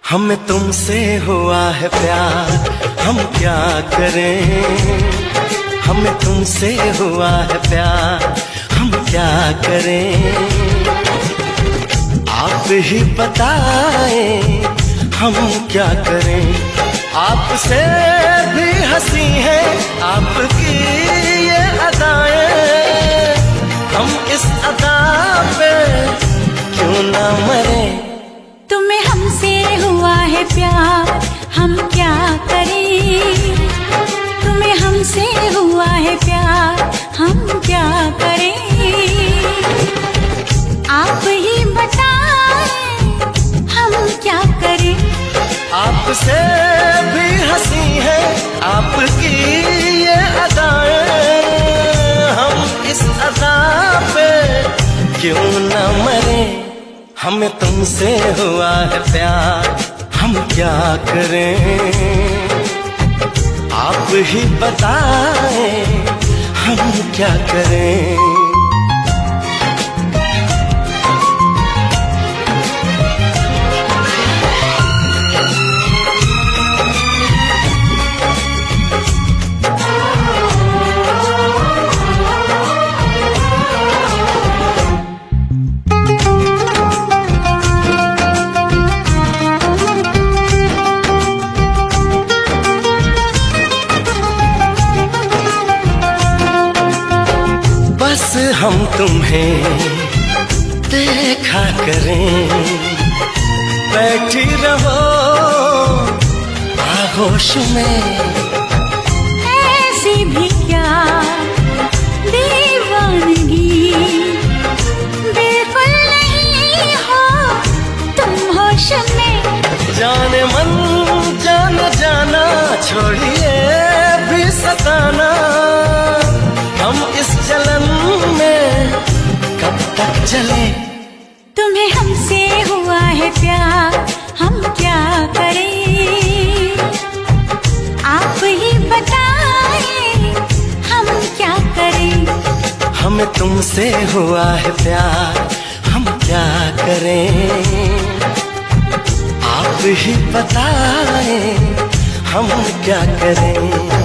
हमें तुमसे हुआ है प्यार, हम क्या करें। हमें तुमसे हुआ है प्यार, हम क्या करें। आप ही बताएं हम क्या करें। आपसे भी हंसी है आपकी ये अदाएं, हम इस अदा पे क्यों ना मरे। तुम्हें हमसे हुआ है प्यार, हम क्या करें। तुम्हें हमसे हुआ है प्यार, हम क्या करें। आप ही बताएं हम क्या करें। आपसे भी हंसी है आपकी ये अदाएं, हम इस अदा पे क्यों न मरे। हमें तुमसे हुआ है प्यार, हम क्या करें। आप ही बताएं हम क्या करें। बस हम तुम्हें देखा करें, बैठी रहो आगोश में। ऐसी भी क्या दीवानगी, बिल्कुल नहीं हो तुम होश में। जाने मन जाना जाना छोड़िए भी सताना, हम इस जलन में कब तक चले। तुम्हें हमसे हुआ है प्यार, हम क्या करें। आप ही बताएं हम क्या करें। हमें तुमसे हुआ है प्यार, हम क्या करें। आप ही बताएं हम क्या करें।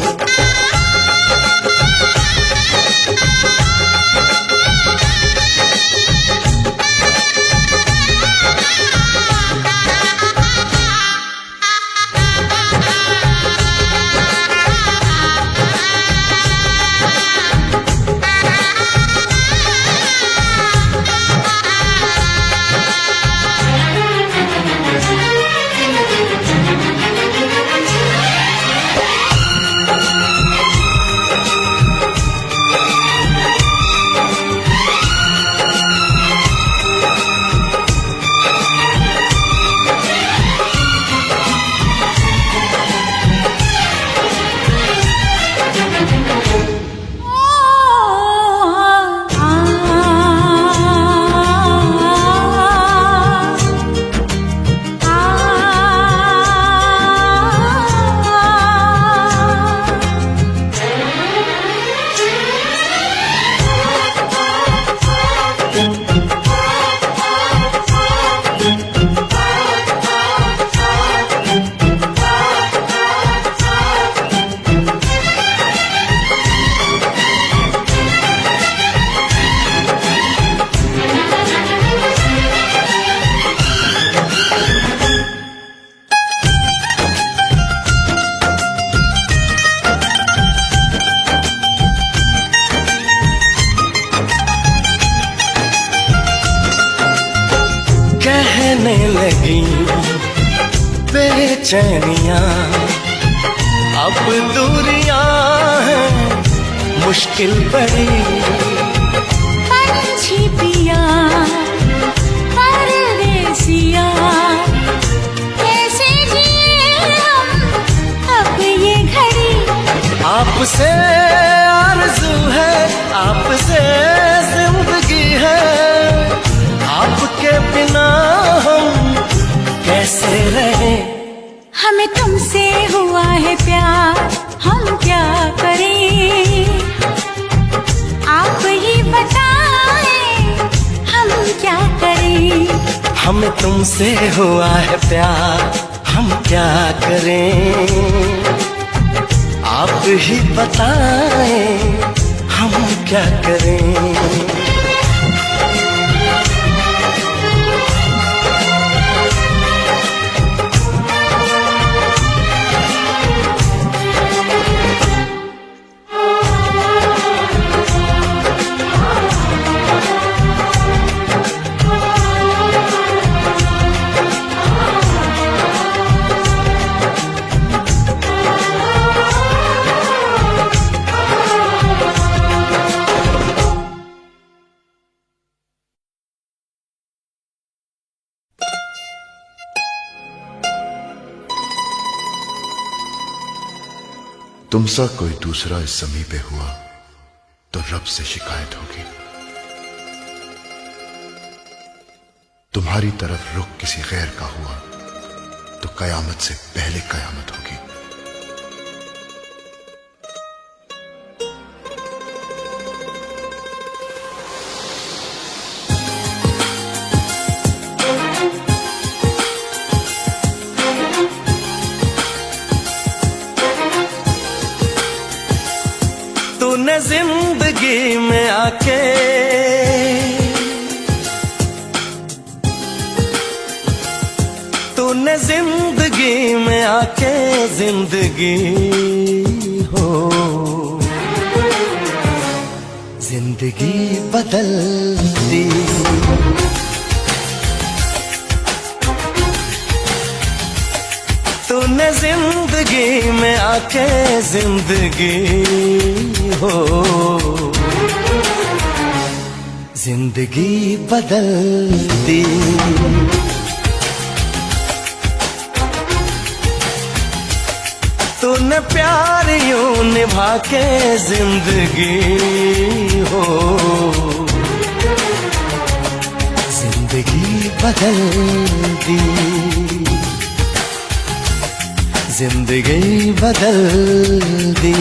कहने लगी बेचैनियां, अब दूरियां हैं मुश्किल बड़ी। पंछी पिया परदेसिया, कैसे जिए हम अब ये घड़ी। आपसे आरज़ू है, आपसे जिंदगी है, आपके बिना हम कैसे रहें। हमें तुमसे हुआ है प्यार, हम क्या करें? आप ही बताएं हम क्या करें? तुमसा कोई दूसरा इस ज़मीं पे हुआ तो रब से शिकायत होगी। तुम्हारी तरफ रुख किसी गैर का हुआ तो कयामत से पहले कयामत होगी। तूने जिंदगी में आके तूने जिंदगी में आके जिंदगी हो जिंदगी बदल दी। तूने जिंदगी में आके जिंदगी हो जिंदगी बदल दी। तूने प्यार यूं निभा के जिंदगी हो जिंदगी बदल दी। जिंदगी बदल दी।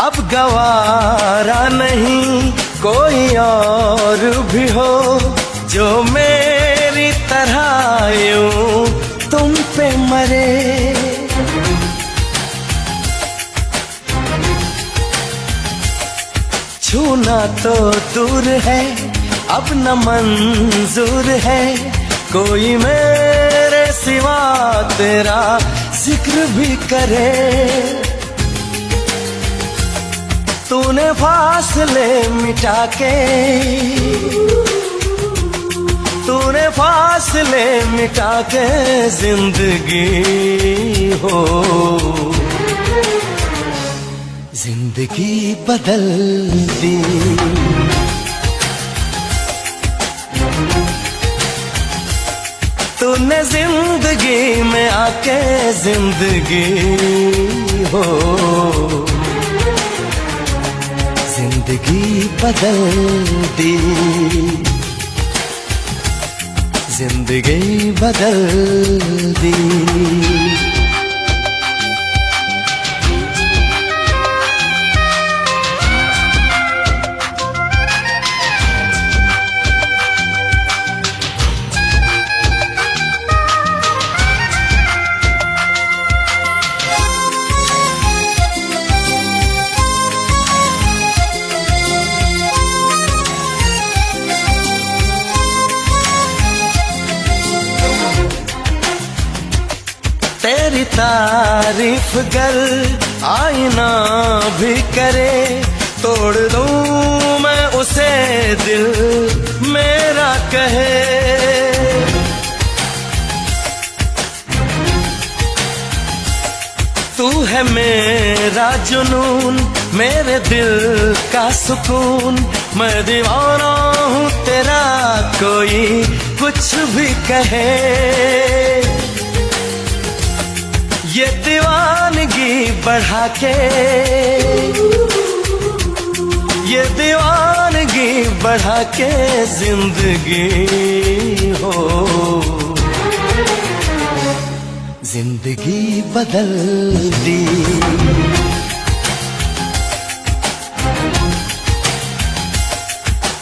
अब गवारा नहीं कोई और भी हो जो मेरी तरह यूं तुम पे मरे। छूना तो दूर है अब न मंजूर है कोई मेरे सिवा तेरा जिक्र भी करे। तूने फासले मिटा के तूने फासले मिटा के जिंदगी हो जिंदगी बदल दी। तूने जिंदगी में आके जिंदगी हो जिंदगी बदल दी। जिंदगी बदल दी। तेरी तारीफ गर आईना भी करे तोड़ दूं मैं उसे दिल मेरा कहे। तू है मेरा जुनून मेरे दिल का सुकून मैं दीवाना हूँ तेरा कोई कुछ भी कहे। ये दीवानगी बढ़ा के, ये दीवानगी बढ़ा के जिंदगी हो, जिंदगी बदल दी।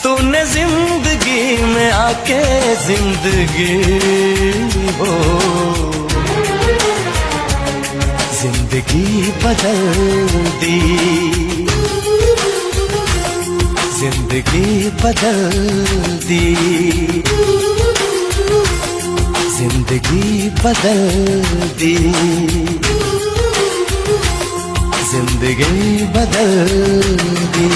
तूने जिंदगी में आके जिंदगी हो, जिंदगी बदल दी, जिंदगी बदल दी, जिंदगी बदल दी, जिंदगी बदल दी।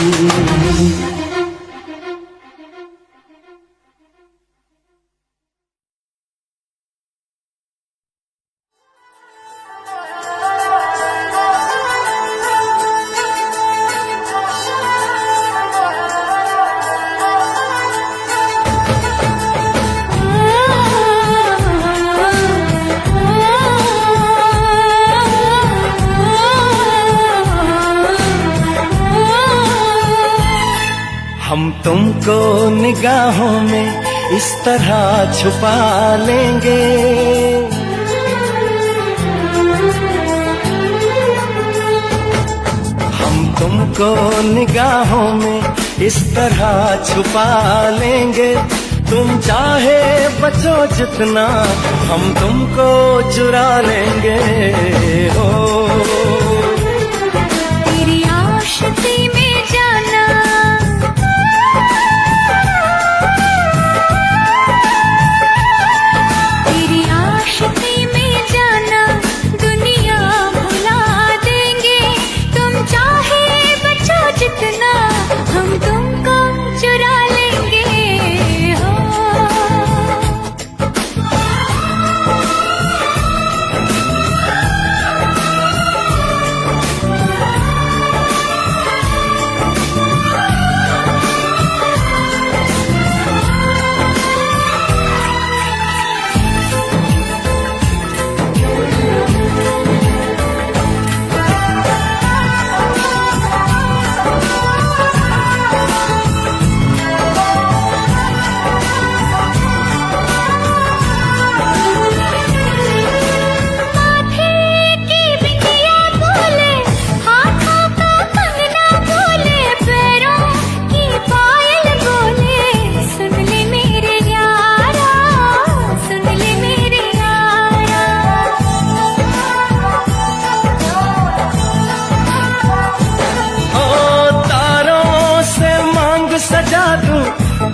हम तुमको निगाहों में इस तरह छुपा लेंगे, हम तुमको निगाहों में इस तरह छुपा लेंगे। तुम चाहे बचो जितना हम तुमको चुरा लेंगे। हो तेरी आशिकी में जाना, तेरी आशिकी में जाना दुनिया भुला देंगे। तुम चाहे बचो जितना हम तुमको चुरा लेंगे। हो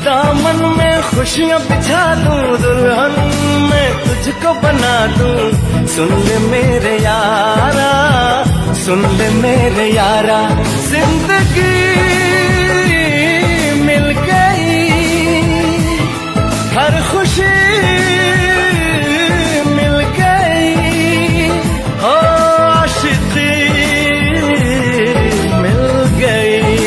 दामन में खुशियां बिछा दूं, दुल्हन मैं तुझको बना दूं। सुन ले मेरे यारा, सुन ले मेरे यारा, जिंदगी मिल गई, हर खुशी मिल गई। हो आशिकी मिल गई।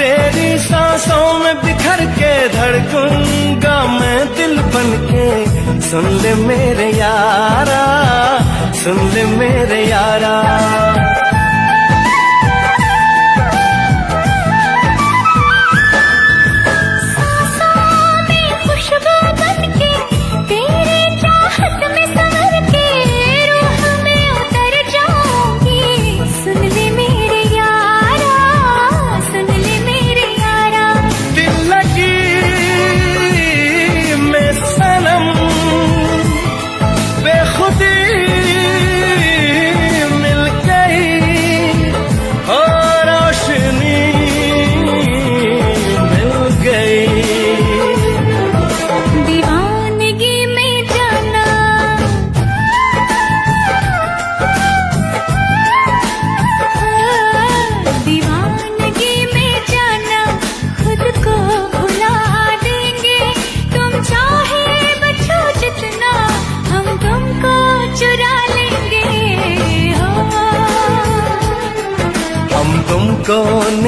तेरी सांसों में बिखर के धड़कूंगा मैं दिल बन के। सुन ले मेरे यारा, सुन ले मेरे यारा,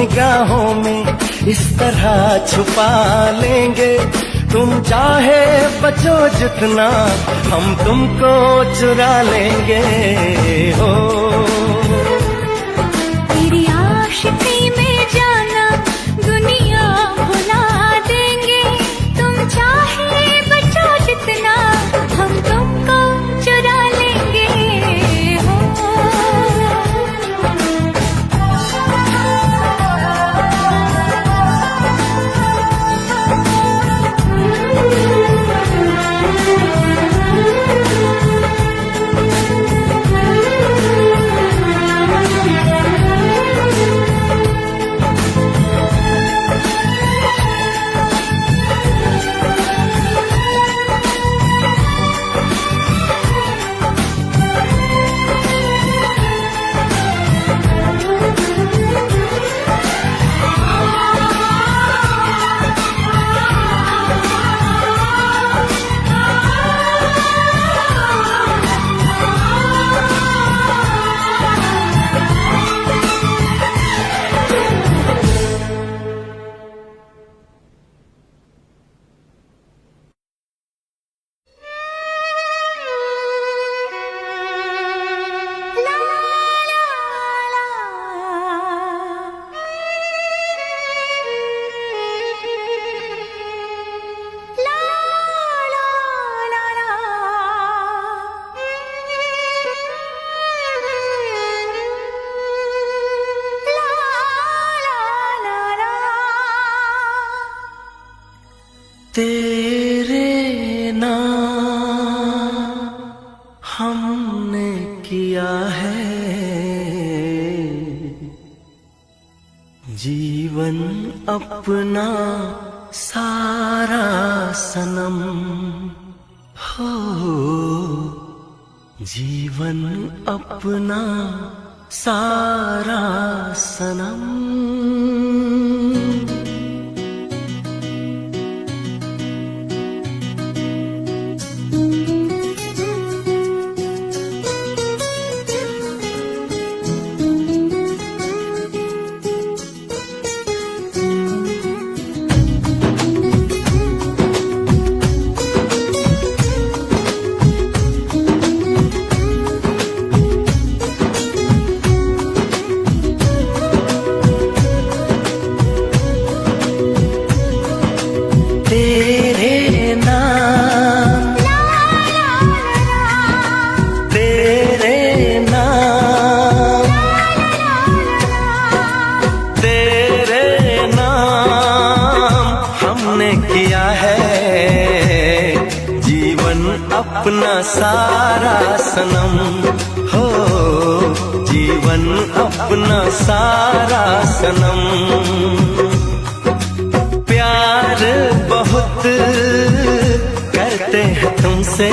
निगाहों में इस तरह छुपा लेंगे। तुम चाहे बचो जितना, हम तुमको चुरा लेंगे। हो तेरी आशिकी में जाना दुनिया भुला देंगे। तुम चाहे बचो जितना, हम तुमको चुरा लेंगे। हो तेरे नाम हमने किया है जीवन अपना सारा सनम। हो जीवन अपना सारा सनम। तेरे नाम तेरे नाम तेरे नाम हमने किया है जीवन अपना सारा सनम। हो जीवन अपना सारा सनम। प्यार बहुत करते हैं तुमसे,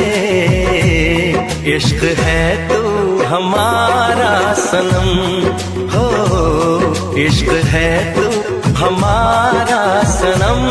इश्क है तू हमारा सनम। हो इश्क है तू हमारा सनम।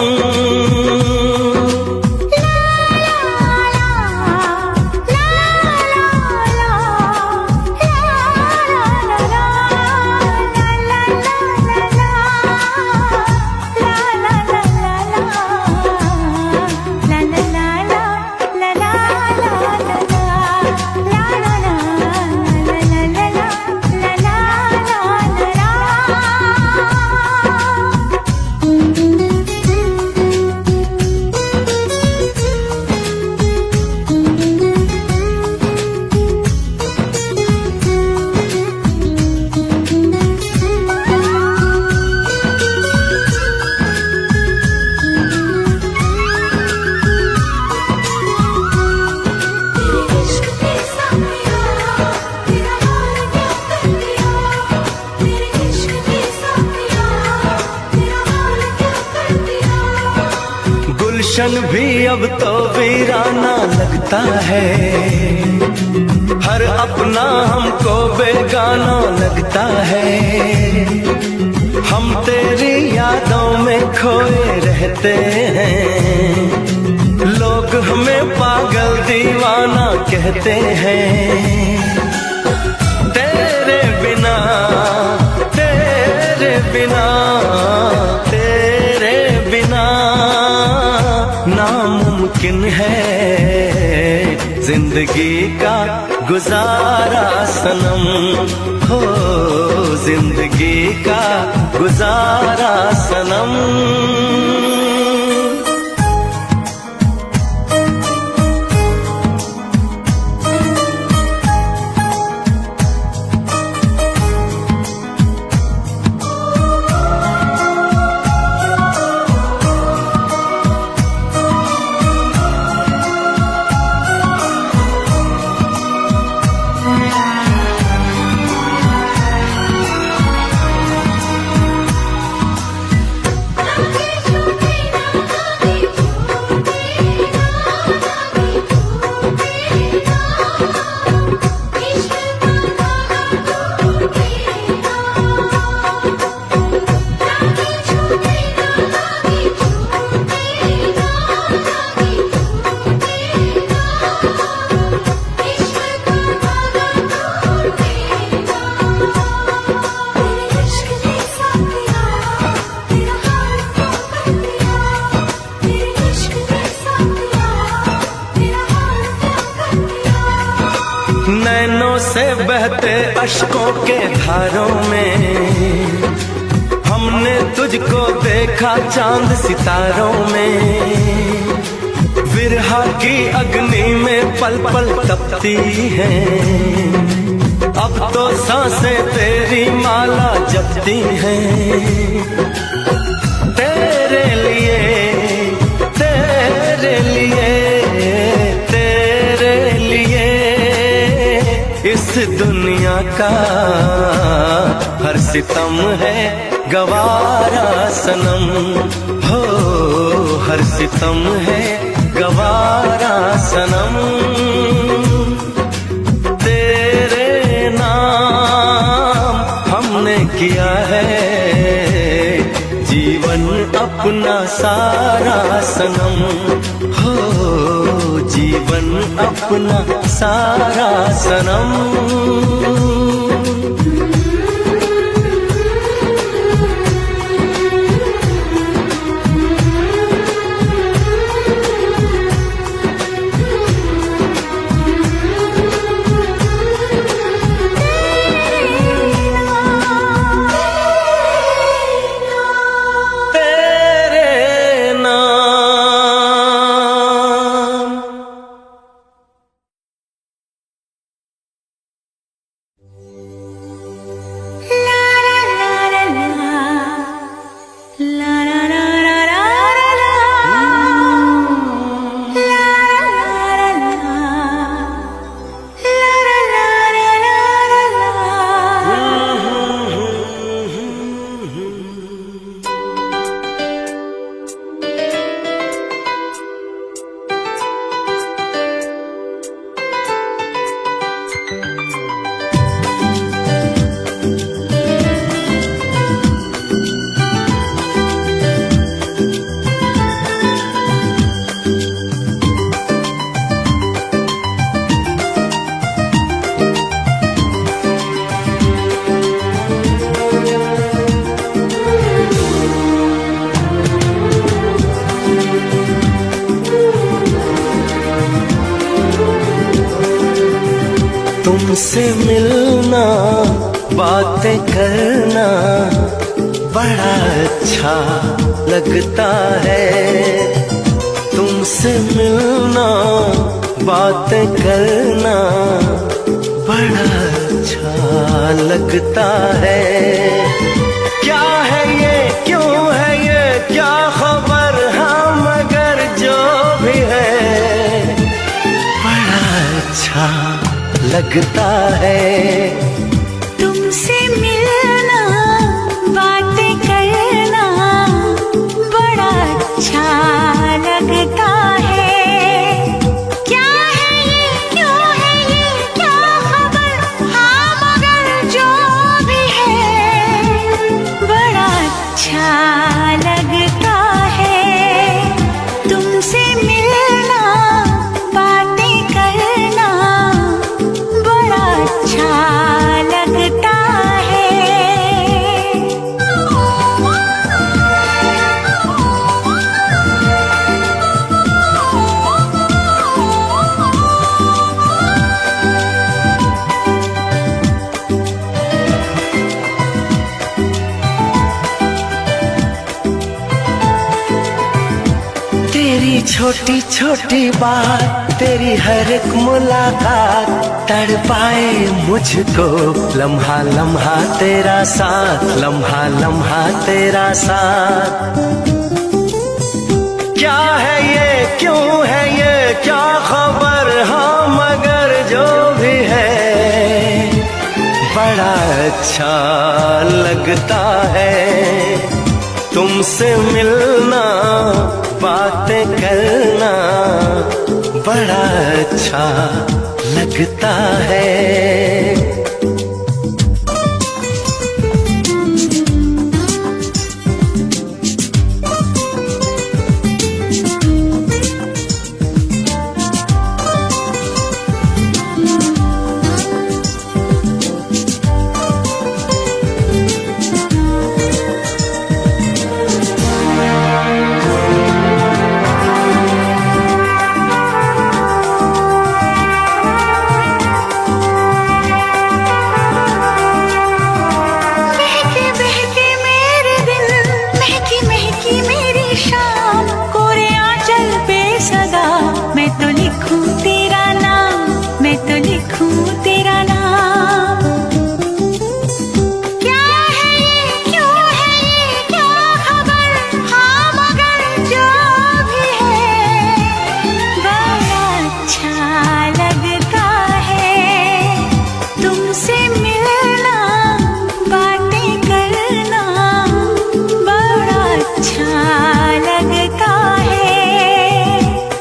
गुलशन भी अब तो वीराना लगता है, हर अपना हमको बेगाना लगता है। हम तेरी यादों में खोए रहते हैं, लोग हमें पागल दीवाना कहते हैं। तेरे बिना तेरे बिना नामुमकिन है जिंदगी का गुजारा सनम, हो जिंदगी का गुजारा सनम। नैनों से बहते अश्कों के धारों में हमने तुझको देखा चांद सितारों में। विरहा की अग्नि में पल पल तपती है, अब तो सांसें तेरी माला जपती हैं। तेरे लिए तेरे लिए तेरे लिए इस दुनिया का हर सितम है गवारा सनम, हो हर सितम है गवारा सनम। तेरे नाम हमने किया है जीवन अपना सारा सनम, हो जीवन अपना सारा सनम। तुमसे मिलना बातें करना बड़ा अच्छा लगता है। तुमसे मिलना बातें करना बड़ा अच्छा लगता है। क्या है ये क्यों है ये क्या खबर, हाँ मगर जो भी है बड़ा अच्छा लगता है। तुमसे मिलना बातें करना बड़ा अच्छा लगता है। क्या है ये क्यों है ये क्या खबर, हाँ मगर जो भी है बड़ा अच्छा लगता है। तुमसे मिलना बातें करना बड़ा अच्छा लगता है। छोटी छोटी बात तेरी हर एक मुलाकात तड़पाए मुझको, लम्हा लम्हा तेरा साथ, लम्हा लम्हा तेरा साथ। क्या है ये, क्यों है ये, क्या खबर, हाँ मगर जो भी है बड़ा अच्छा लगता है तुमसे मिलना, बातें करना बड़ा अच्छा लगता है।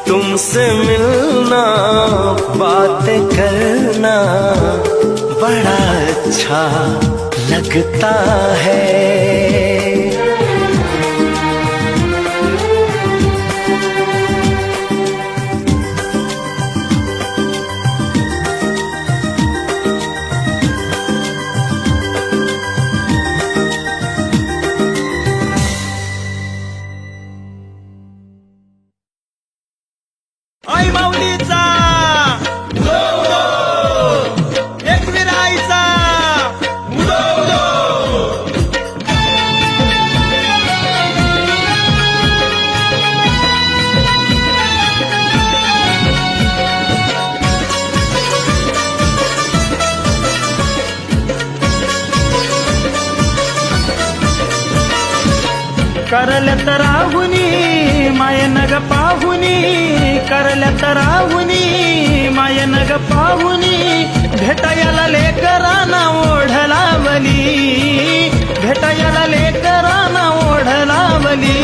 तुमसे मिलना, बातें करना बड़ा अच्छा लगता है। आई माऊलीचा उदो उदो, एकविराईचा उदो उदो। करल्यात राहुनी मायन ग पाहुनी, करल्यात राहुनी मायन ग पाहुनी, भेटायला लेकरांना ओढ लावली, भेटायला लेकरांना ओढ लावली।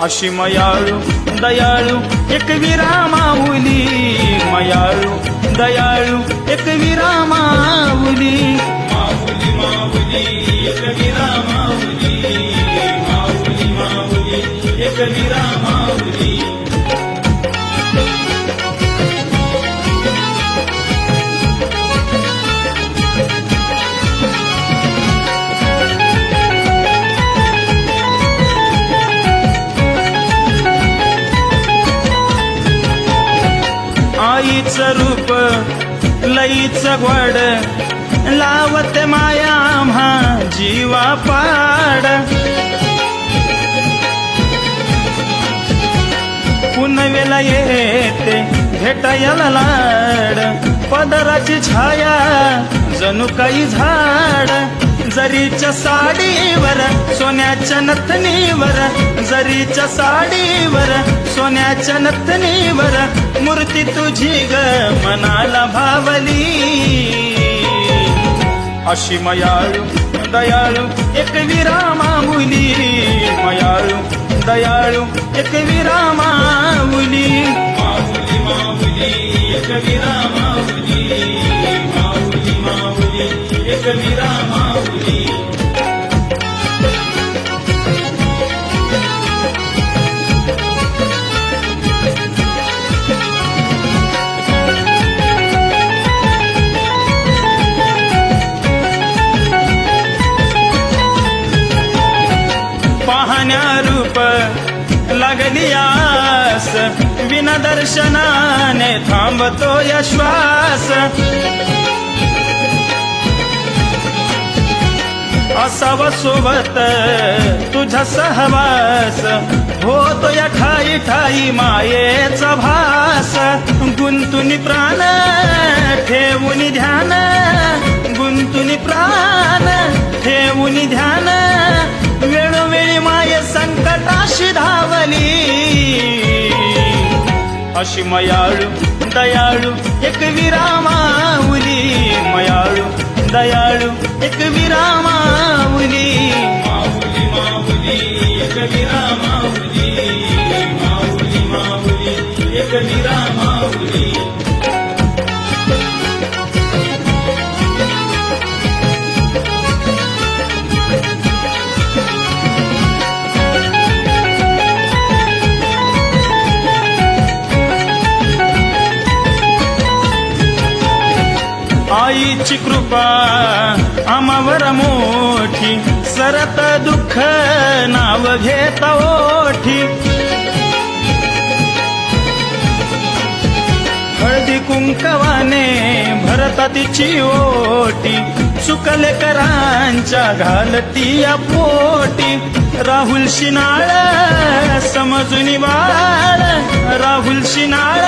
अशी मयाळू दयाळू एकविरा माऊली, मयाळू दयाळू एकविरा माऊली, माऊली माऊली एकविरा माऊली, माऊली माऊली एकविरा माऊली। आईचं रूप लईचं गोड, लावते माया आम्हा जीवा पाड। पुनवेला येते भेटायला लाड, पदराची छाया जणू काही झाड। जरीच्या साडीवर सोन्याच्या नथनीवर, जरीच्या साडीवर सोन्याच्या नथनीवर, मूर्ती तुझी ग मनाला भावली। अशी मयाळू दयाळू एकविरा माऊली, मयाळू दयाळू एकविरा माऊली, माऊली माऊली एकविरा माऊली, माऊली माऊली एकविरा माऊली। पाहण्या रूप लागली आस, विना दर्शनाने थांबतो श्वास। असावा सोबत तुझा सहवास, होतो या ठाई ठाई मायेचा भास. गुंतुनी प्राण ठेवून ध्यान, गुंतुनी प्राण ठेवून ध्यान, वेळोवेळी माये संकटाशी धावली. अशी मयाळू दयाळू एक विरामाऊली, मयाळू दयाळू एक विरामाऊली. माऊली माऊली एक विरामाऊली, माऊली माऊली एक विरामाऊली. आईची कृपा आम्हावर मोठी, सरत दुःख नाव घेता ओठी. हळदी कुंकवाने भरता तिची ओटी, चुकले करांच्या घालती या पोटी. राहुल शिनाळ समजून बाळ, राहुल शिनाळ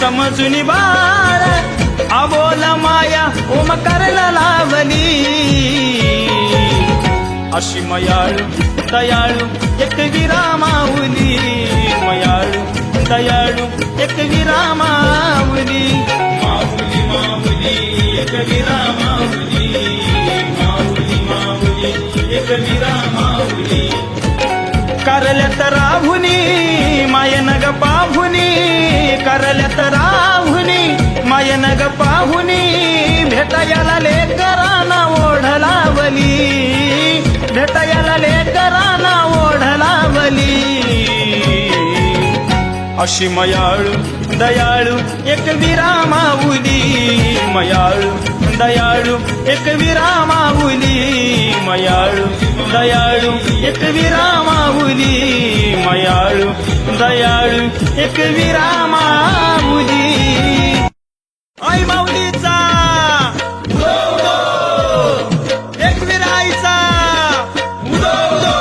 समजून बाळ, अबोला माया ओमकारला लावली. अशी मयाळू दयाळू एक विरामाऊली, मयाळू दयाळू एक विरामाऊली. माऊली माऊली एक विरामाऊली, माऊली माऊली एक विरामाऊली. करल्यात राहुनी मायन ग पाहुनी, करल्यात राहुनी मायन ग पाहुनी, भेटायला लेकरांना ओढ लावली, भेटायला लेकरांना ओढ लावली. अशी मयाळू दयाळू एक विरामाऊली, मयाळू दयाळू एक विरामाऊली, मयाळू दयाळू एक विरामाऊली, मयाळू दयाळू एक विरामाऊली. आई माऊलीचा उदो उदो, एक विराईचा उदो उदो.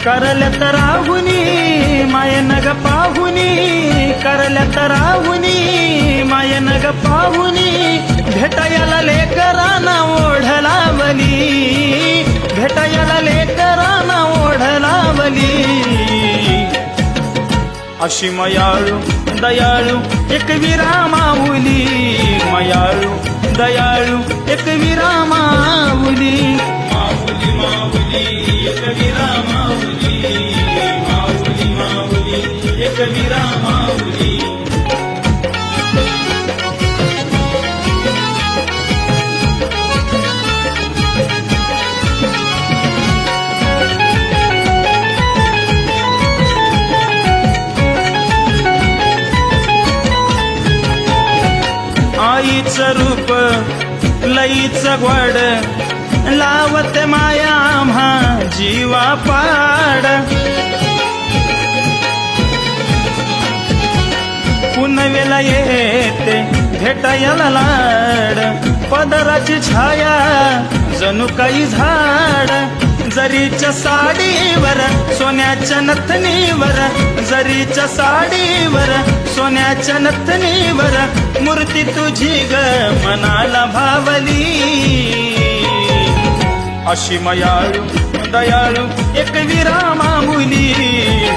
करल्यात राहुनी मायन ग पाहुनी, करल्यात राहुनी मायन ग पाहुनी, भेटायला लेकरांना ओढ लावली, भेटायला लेकरांना ओढ लावली. अशी मयाळू दयाळू एक विरामाऊली, मयाळू दयाळू एक विरामाऊली. माऊली माऊली एक विरामाऊली, माऊली माऊली एक विरामाऊली. आईचं रूप लईचं गोड, लावते माया आम्हा जीवा पाड. पुनवेला येते भेटायला लाड, पदराची छाया जणू काही झाड. जरीच्या साडीवर सोन्याच्या नथनीवर, जरीच्या साडीवर सोन्याच्या नथनीवर, मूर्ती तुझी ग मनाला भावली. अशी मयाळू दयाळू एक विरामाऊली,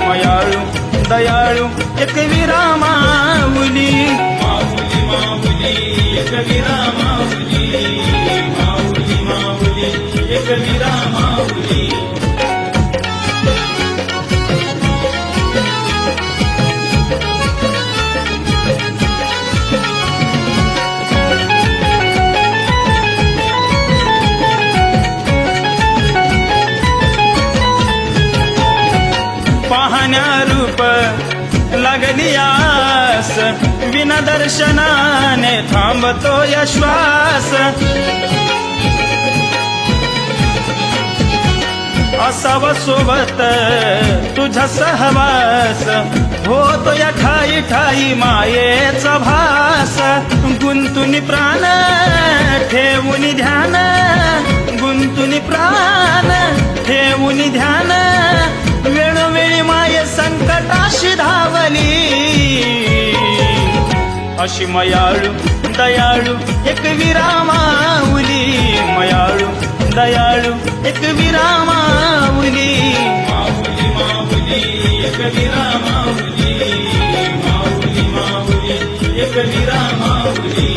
मयाळू दयाळू एक विरामाऊली. माऊली माऊली एक विरामाऊली, माऊली माऊली एक विरामाऊली. पाहण्या रूप लागली आस, बिना दर्शनाने थांबतो या श्वास असावा सोबत तुझा सहवास होतो या ठाई ठाई मायेचा भास गुंतुनी प्राण ठेवून ध्यान गुंतुनी प्राण ठेवून ध्यान वेळोवेळी माये संकटाशी धावली अशी मयाळू दयाळू एक विरामाऊली मयाळू दयाळू एक विरामाऊली माऊली माऊली एक विरामाऊली माऊली माऊली एक विरामाऊली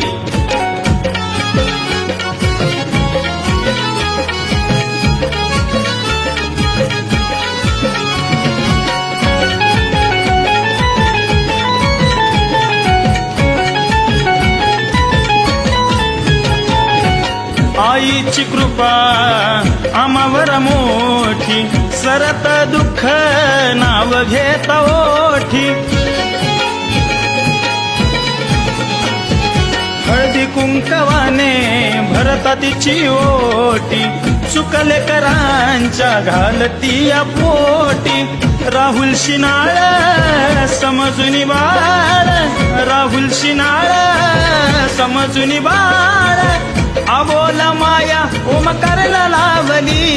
आईची कृपा आम्हावर मोठी सरत दुःख नाव घेता ओठी हळदी कुंकवाने भरता तिची ओटी चुकले करांच्या घालती या पोटी राहुल शिनाळ समजून बाळ राहुल शिनाळ समजून बाळ आबोला माया ओमकारला लावली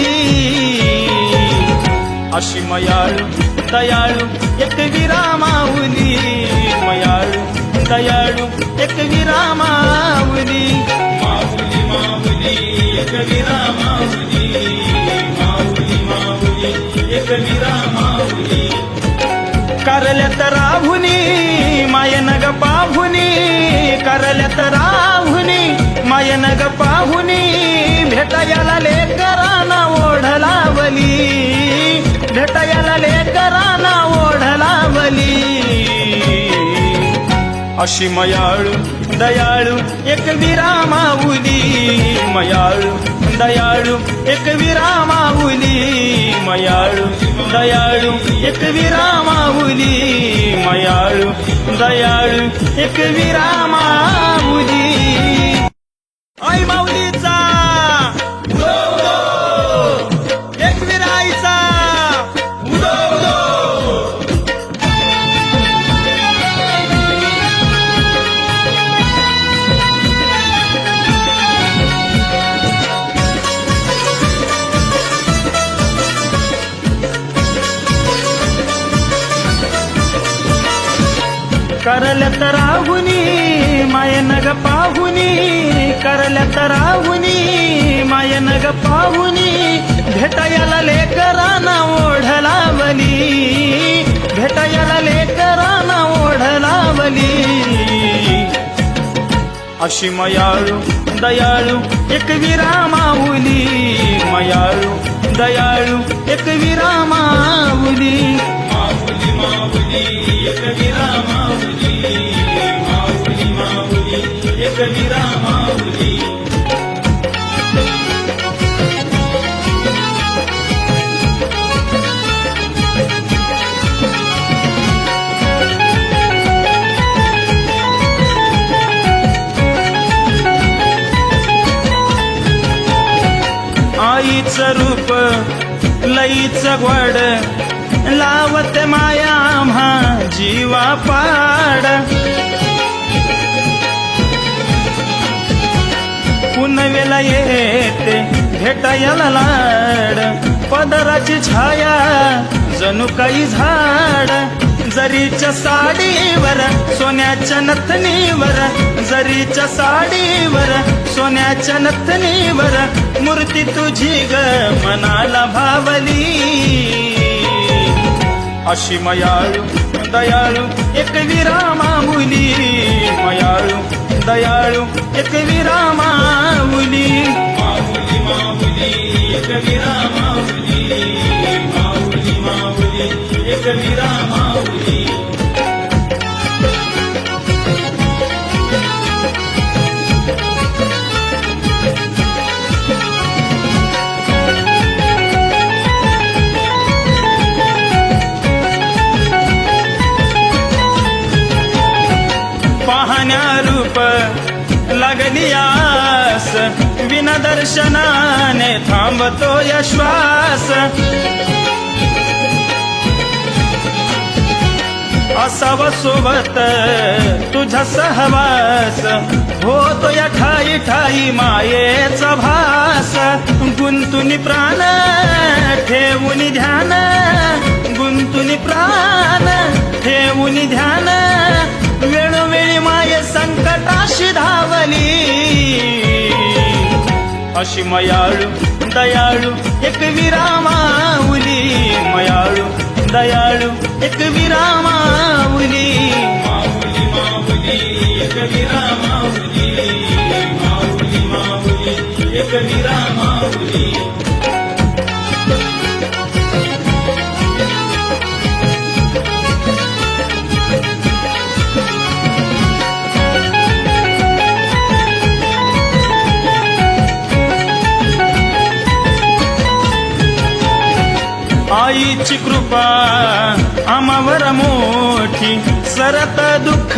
अशी मयाळू दयाळू एक विरामाऊली मयाळू दयाळू एक विरामाऊली माऊली माऊली एक विरामाऊली माऊली माऊली एक विरामाऊली करल्यात राहुनी मायनग पाहुनी करल्यात राहुनी मायनग पाहुनी भेटायला लेकरांना ओढ लावली भेटायला लेकरांना ओढ लावली अशी मयाळू दयाळू एक विरामाऊली मयाळू दयाळू एक विरामाऊली मयाळू दयाळू एक विरामाऊली मयाळू दयाळू एक विरामाऊली आई माऊलीचा उदो उदो एक विराईचा उदो उदो करल्यात राहुनी मायनग पाहुनी करल्यात राहुनी मायनग पाहुनी भेटायला लेकरांना ओढ लावली भेटायला लेकरांना ओढ लावली अशी मयाळू दयाळू एक विरामाऊली मयाळू दयाळू एक विरामाऊली माऊली माऊली एक विरामाऊली माऊली माऊली एक विरामाऊली आईचं रूप लईचं गोड लावत माया आम्हा जीवा पाड पुनवेला येते भेटायला लाड पदराची छाया जणू काही झाड जरीच्या साडीवर सोन्याच्या नथनीवर जरीच्या साडीवर सोन्याच्या नथनीवर मूर्ती तुझी ग मनाला भावली अशी मयाळू दयाळू एक विरामाऊली मयाळू दयाळू एक विरामाऊली माऊली माऊली एक विरामाऊली माऊली माऊली एक विरामाऊली लागली आस विना दर्शनाने थांबतो श्वास असावा सोबत तुझा सहवास होतो या ठाई ठाई मायेचा भास गुंतुनी प्राण ठेवून ध्यान गुंतुनी प्राण ठेवून ध्यान वेळोवेळी माये संकटाशी धावली अशी मयाळू दयाळू एक विरामाऊली मयाळू दयाळू एक विरामाऊली माऊली माऊली एक विरामाऊली माऊली माऊली एक विरामाऊली आईची कृपा आम्हावर मोठी सरत दुःख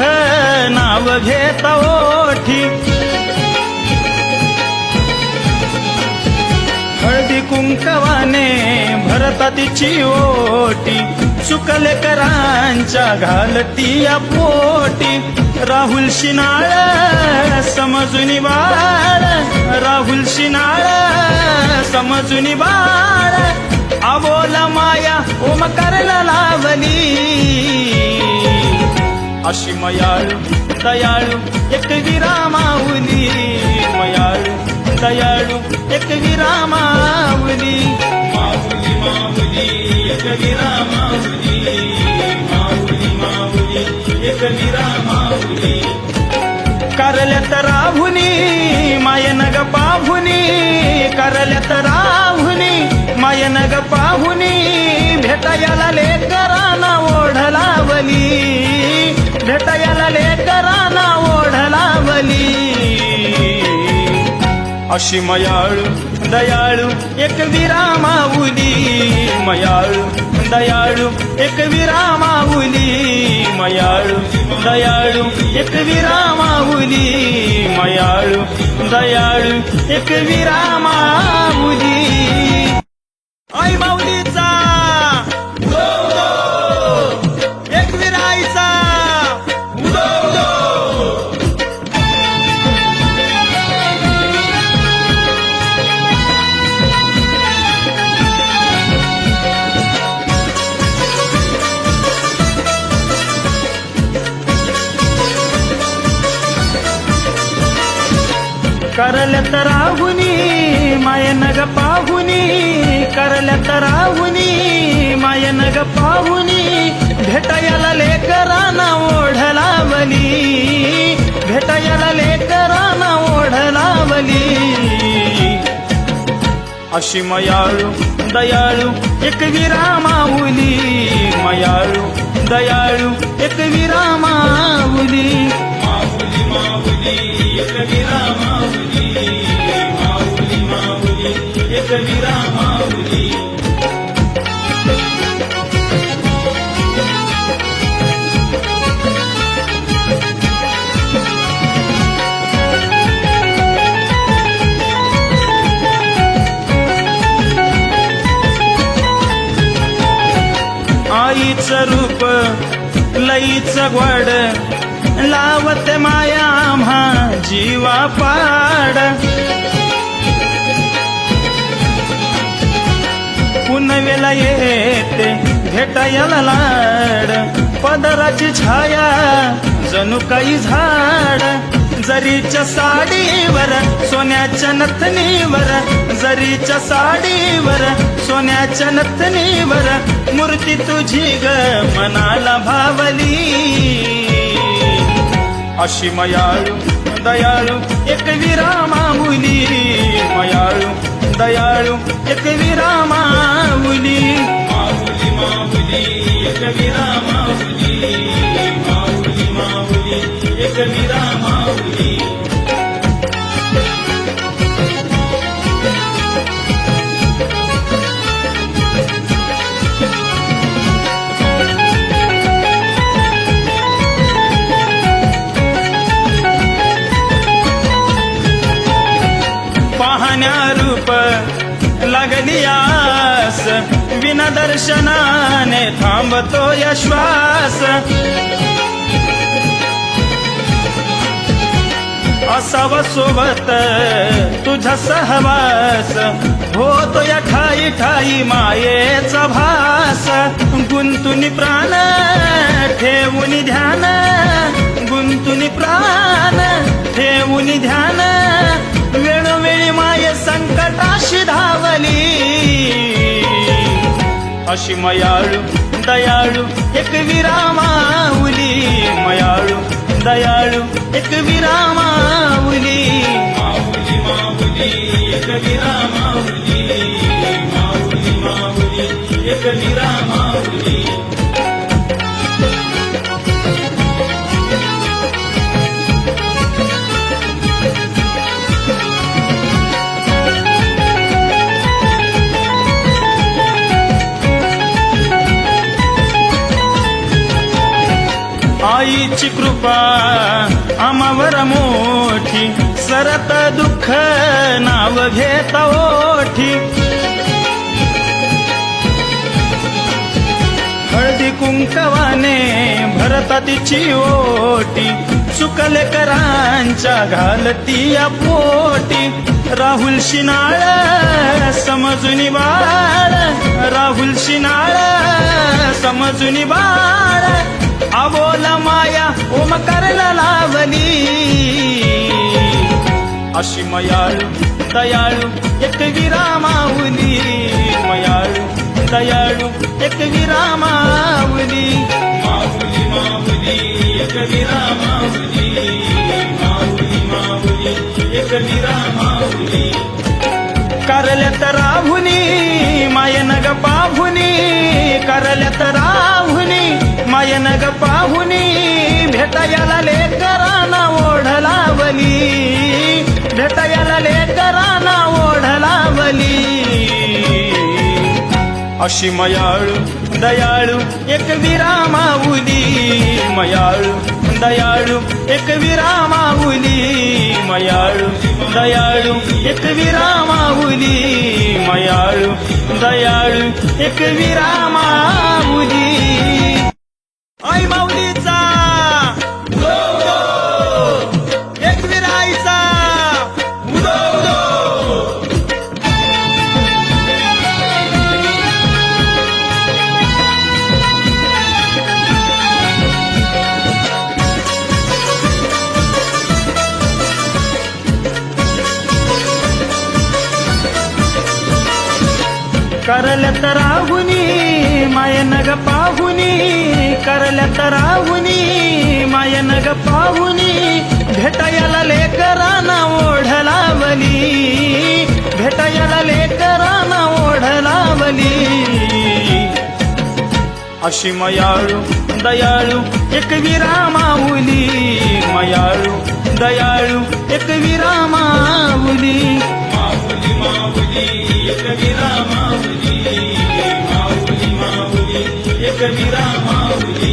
नाव घेता ओठी हळदी कुंकवाने भरता तिची ओटी चुकले करांच्या घालती या पोटी राहुल शिनाळ समजून बाळ राहुल शिनाळ समजून बाळ अबोला माया ओमकारला लावली अशी मयाळू दयाळू एक विरामाऊली मयाळू दयाळू एक विरामाऊली माऊली माऊली एक विरामाऊली माऊली माऊली एक विरामाऊली करल्यात राहुनी मायनग पाहुनी करल्यात राहुनी मायनग पाहुनी भेटायला लेकरांना ओढ लावली भेटायला लेकरांना ओढ लावली अशी मयाळू दयाळू एक विरामाऊली मयाळू दयाळू एक विरामाऊली मयाळू दयाळू एक विरामाऊली मयाळू दयाळू एक विरामाऊली आई माऊलीचा उदो उदो एक विराईचा उदो उदो करल्यात राहुनी मायनग पाहुनी करल्यात राहुनी मायनग पाहुनी भेटायला लेकरांना ओढ लावली भेटायला लेकरांना ओढ लावली अशी मयाळू दयाळू एक विरामाऊली मयाळू दयाळू एक विरामाऊली माऊली माऊली एक विरामाऊली माऊली माऊली एक विरामाऊली आईचं रूप लईचं गोड लावते माया आम्हा जीवा पाड पुनवेला येते भेटायला लाड पदराची छाया जणू काही झाड जरीच्या साडीवर सोन्याच्या नथनीवर जरीच्या साडीवर सोन्याच्या नथनीवर मूर्ती तुझी ग मनाला भावली अशी मयाळू दयाळू एक विरामाऊली मयाळू दयाळू एक विरामाऊली माऊली माऊली एक विरामाऊली माऊली माऊली एक विरामाऊली पाहण्या रूप लागली आस, विना दर्शनाने थांबतो या श्वास. असावा सोबत तुझा सहवास, होतो या ठाई ठाई मायेचा भास. गुंतुनी प्राण ठेवून ध्यान, गुंतुनी प्राण ठेवून ध्यान, वेळोवेळी माये संकटाशी धावली. अशी मयाळू दयाळू एक विरामाऊली, मयाळू दयाळू एक विरामाऊली. माऊली माऊली एक विरामाऊली, माऊली माऊली एक विरामाऊली. आईची कृपा आम्हावर मोठी, सरत दुःख नाव घेता ओठी. हळदी कुंकवाने भरता तिची ओटी, चुकले करांच्या घालती या पोटी. राहुल शिनाळ समजून बाळ, राहुल शिनाळ समजून बाळ. अबोला माया ओमकारला लावली. अशी मयाळू दयाळू एक विरामाऊली, मयाळू दयाळू एक विरामाऊली. माऊली माऊली एक विरामाऊली, माऊली माऊली एक विरामाऊली. करल्यात राहुनी मायन ग पाहुनी, करल्यात राहुनी मायन ग पाहुनी. भेटायला लेकरांना ओढ लावली, भेटायला लेकरांना ओढ लावली. अशी मयाळू दयाळू एक विरामाऊली, मयाळू दयाळू एक विरामाऊली, मयाळू दयाळू एक विरामाऊली, मयाळू दयाळू एक विरामाऊली. आई माऊलीचा उदो उदो, एक विराईचा उदो उदो. करल्यात राहुनी मायन ग पाहुनी, करल्यात राहुनी मायन ग पाहुनी. भेटायला लेकरांना ओढ लावली, भेटायला लेकरांना ओढ लावली. अशी मयाळू दयाळू एक विरामाऊली, मयाळू दयाळू एक विरामाऊली. माऊली माऊली एक विरामाऊली, माऊली माऊली एक विरामाऊली.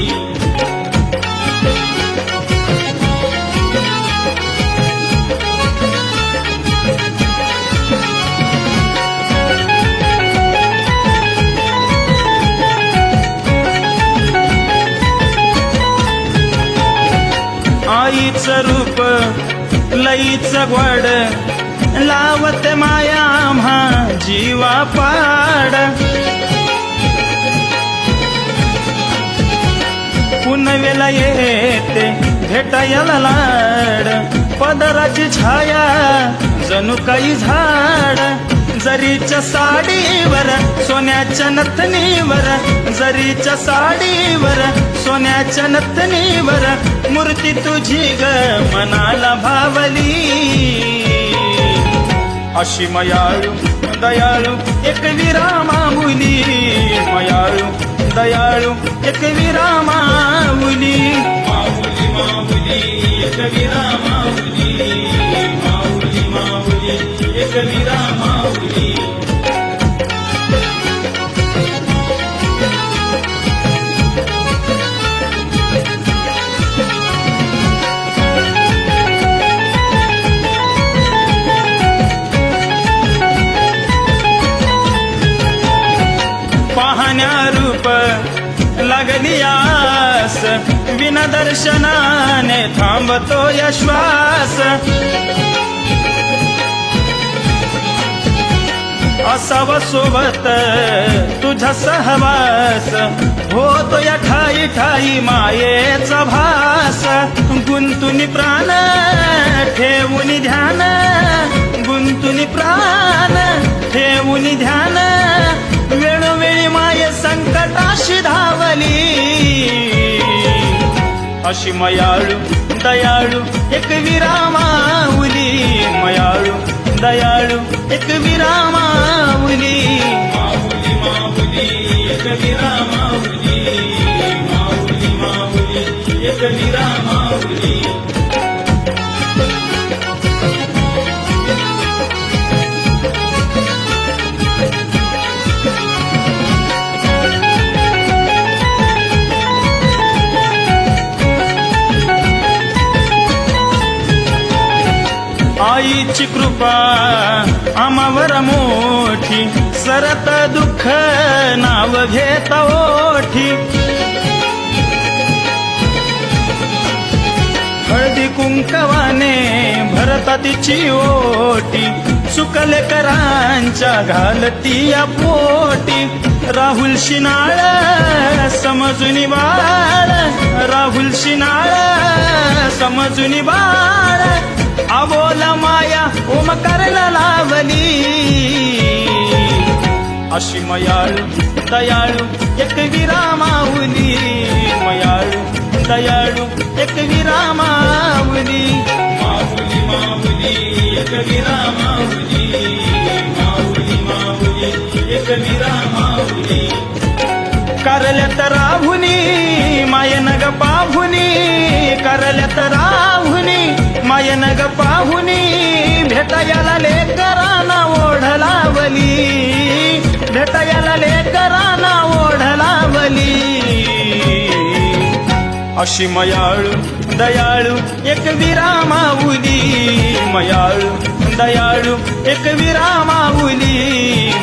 आईचं रूप लईचं गोड, लावत माया आम्हा जीवा पाड. पुनवेला येते भेटायला लाड, पदराची छाया जणू काही झाड. जरीच्या साडीवर सोन्याच्या नथनीवर, जरीच्या साडीवर सोन्याच्या नथनीवर. मूर्ती तुझी ग मनाला भावली. अशी मयाळू दयाळू एक विरामाऊली, मयाळू दयाळू एक विरामाऊली. माऊली माऊली एक विरामाऊली, माऊली माऊली एक विरामाऊली. रूप लागली आस, विना दर्शनाने थांबतो या श्वास. असावा सोबत तुझा सहवास, होतो या ठाई ठाई मायेचा भास. गुंतुनी प्राण ठेवून ध्यान, गुंतुनी प्राण ठेवून ध्यान, वेळोवेळी माये संकटाशी धावली. अशी मयाळू दयाळू एक विरामाऊली, मयाळू दयाळू एक विरामाऊली. माऊली माऊली एक विरामाऊली, माऊली माऊली एक विरामाऊली. आईची कृपा आम्हावर मोठी, सरत दुःख नाव घेता ओठी. हळदी कुंकवाने भरता तिची ओटी, सुकले करांच्या घालती या पोटी. राहुल शिनाळ समजून बाळ, राहुल शिनाळ समजून बाळ. अबोला माया ओमकारला लावली. अशी मयाळू दयाळू एक विरामाऊली, मयाळू दयाळू एक विरामाऊली. माऊली माऊली एक विरामाऊली, माऊली माऊली एक विरामाऊली. करल्यात राहुनी मायनग पाहुनी, करल्यात राहुनी मायनग पाहुनी. भेटायला लेकरांना ओढ लावली, भेटायला लेकरांना ओढ लावली. अशी मयाळू दयाळू एक विरामाऊली, मयाळू दयाळू एक विरामाऊली,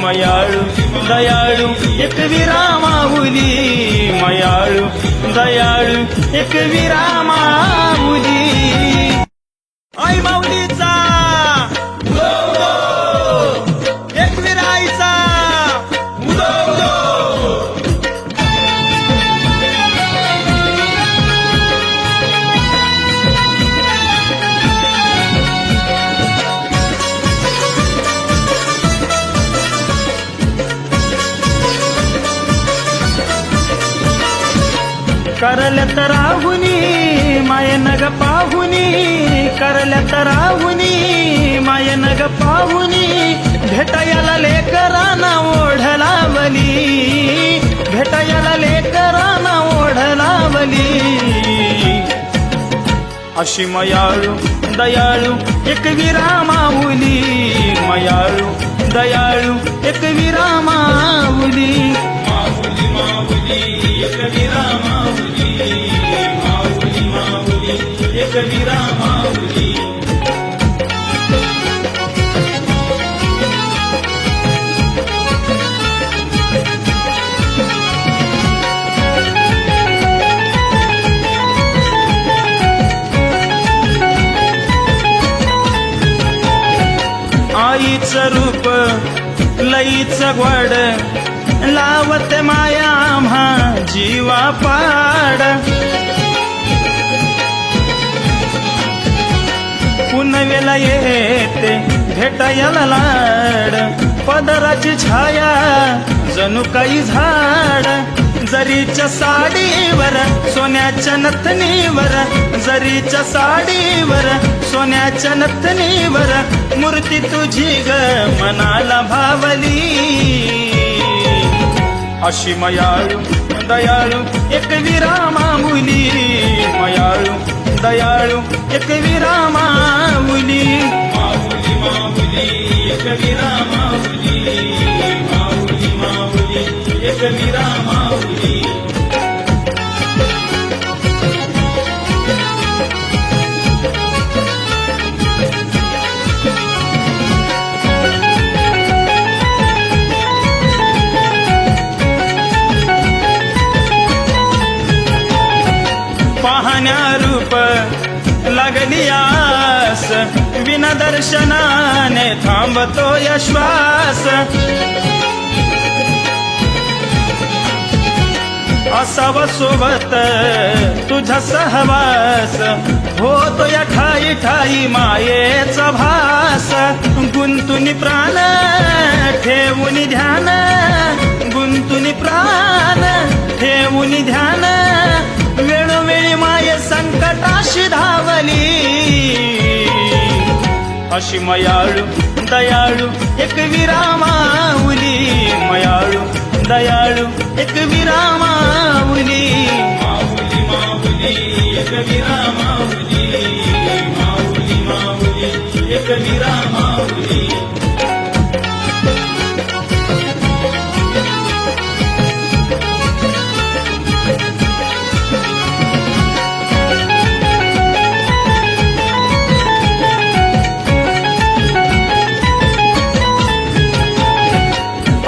मयाळू दयाळू एक विरामाऊली, मयाळू दयाळू एक विरामाऊली. आई माऊलीचा उदो उदो, एक विराईचा उदो उदो. करल्यात राहुनी मायनग पाहुनी, करल्यात राहुनी मायनग पाहुनी. भेटायला लेकरांना ओढ लावली, भेटायला लेकरांना ओढ लावली. अशी मयाळू दयाळू एक विरामाऊली, मयाळू दयाळू एक विरामाऊली. माऊली माऊली एक विरामाऊली, माऊली माऊली एक विरामाऊली. आईचं रूप लईचं गोड, लावत माया आम्हा जीवा पाड. पुनवेला येते भेटायला लाड, पदराची छाया जणू काही झाड. जरीच्या साडीवर सोन्याच्या नथनीवर, जरीच्या साडीवर सोन्याच्या नथनीवर. मूर्ती तुझी ग मनाला भावली. अशी मयाळू दयाळू एक विरामाऊली, मयाळू दयाळू एक विरामाऊली. माऊली माऊली एक विरामाऊली, माऊली माऊली एक विरामाऊली. पाहण्या रूप लागली आस, विना दर्शनाने थांबतो श्वास. असावा सोबत तुझा सहवास, होतो या ठाई ठाई मायेचा भास. गुंतुनी प्राण ठेवून ध्यान, गुंतुनी प्राण ठेवून ध्यान, वेळोवेळी माये संकटाशी धावली. अशी मयाळू दयाळू एक विरामाऊली, मयाळू दयाळू एक विरामाऊली. माऊली माऊली एक विरामाऊली, माऊली माऊली एक विरामाऊली.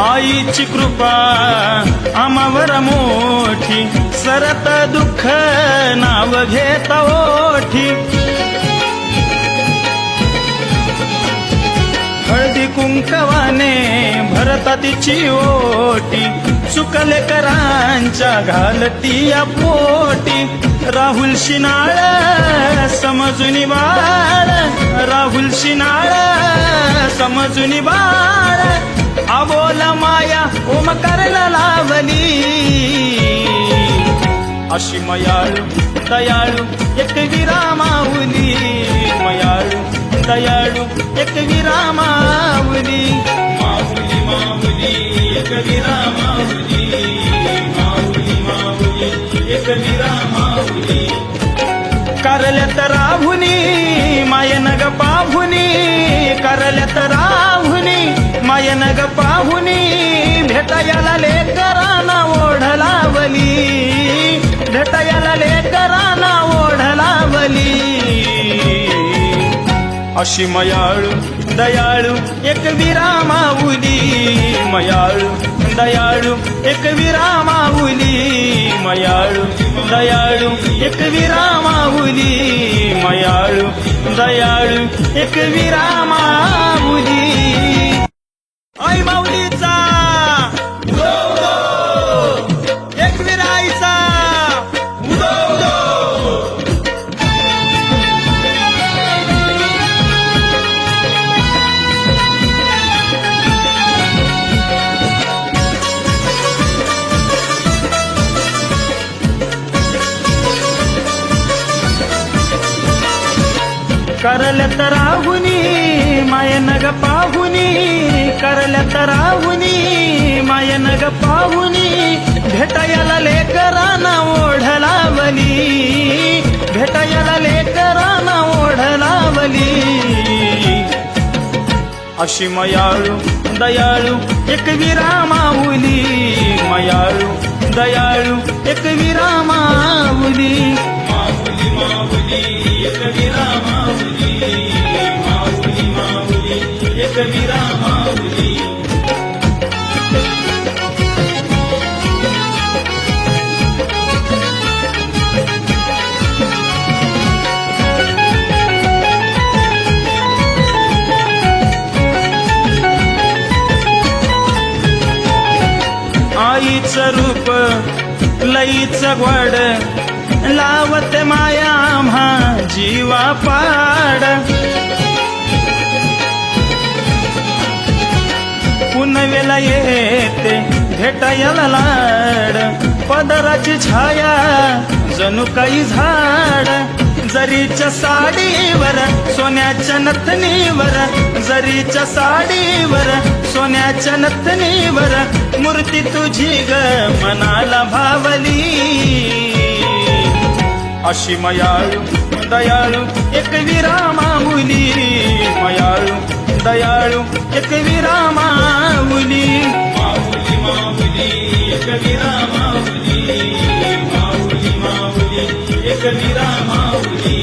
आईची कृपा आम्हावर मोठी, सरत दुःख नाव घेता ओठी. हळदी कुंकवाने भरता तिची ओटी, चुकले करांच्या घालती या पोटी. राहुल शिनाळ समजून बाळ, राहुल शिनाळ समजून बाळ. अबोला माया ओमकारला लावली. अशी मयाळू दयाळू एक विरामाऊली, मयाळू दयाळू एक विरामाऊली. माऊली माऊली एक विरामाऊली, माऊली माऊली एक विरामाऊली. करल्यात राहुनी मायनग पाहुनी, करल्यात राहुनी मायनग पाहुनी. भेटायला लेकरांना ओढ लावली, भेटायला लेकरांना ओढ लावली. अशी मयाळू दयाळू एक विरामाऊली, मयाळू दयाळू एक विरामाऊली. मयाळू दयाळू एक विरामाऊली, मयाळू दयाळू एक विरामाऊली. आई माऊलीचा उदो उदो, एक विराईचा उदो उदो. करल्यात राहुनी मायनग पाहुनी, करल्यात राहुनी मायनग पाहुनी. भेटायला लेकरांना ओढ लावली, भेटायला लेकरांना ओढ लावली. अशी मयाळू दयाळू एक विरामाऊली, मयाळू दयाळू एक विरामाऊली. माऊली माऊली एक विरामाऊली, माऊली माऊली एक विरामाऊली. आईचं रूप लईचं गोड, लावत माया आम्हा जीवा पाड. पुनवेला येते भेटायला लाड, पदराची छाया जणू काही झाड. जरीच्या साडीवर सोन्याच्या नथनीवर, जरीच्या साडीवर सोन्याच्या नथनीवर. मूर्ती तुझी ग मनाला भावली. अशी मयाळू दयाळू एक विरामाऊली, मयाळू दयाळू एक विरामाऊली. माऊली माऊली एक विरामाऊली, माऊली माऊली एक विरामाऊली.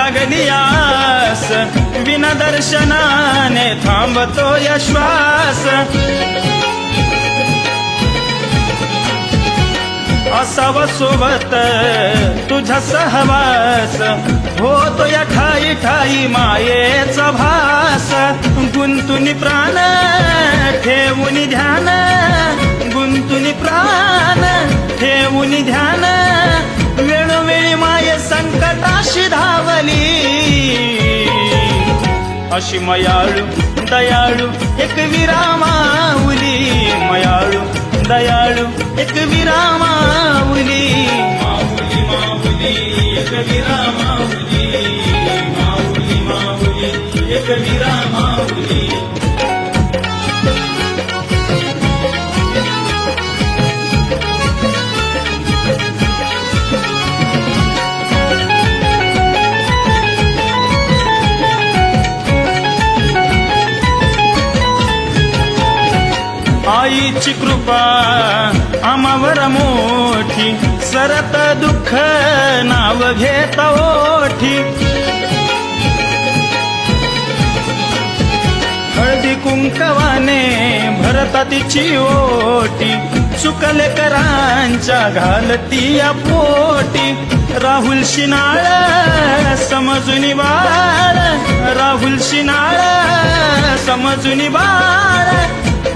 लागली आस विना दर्शनाने थांबतो श्वास असावा सोबत तुझा सहवास होतो या ठाई ठाई मायेचा भास गुंतुनी प्राण ठेवून ध्यान गुंतुनी प्राण ठेवून ध्यान वेळोवेळी माये संकटाशी धावली अशी मयाळू दयाळू एक विरामाऊली मयाळू दयाळू एक विरामाऊली माऊली माऊली एक विरामाऊली माऊली माऊली एक विरामाऊली आईची कृपा आम्हावर मोठी सरत दुःख नाव घेत ओठी हळदी कुंकवाने भरता तिची ओटी चुकले करांच्या घालती या पोटी राहुल शिनाळ समजून बाळ राहुल शिनाळ समजून बाळ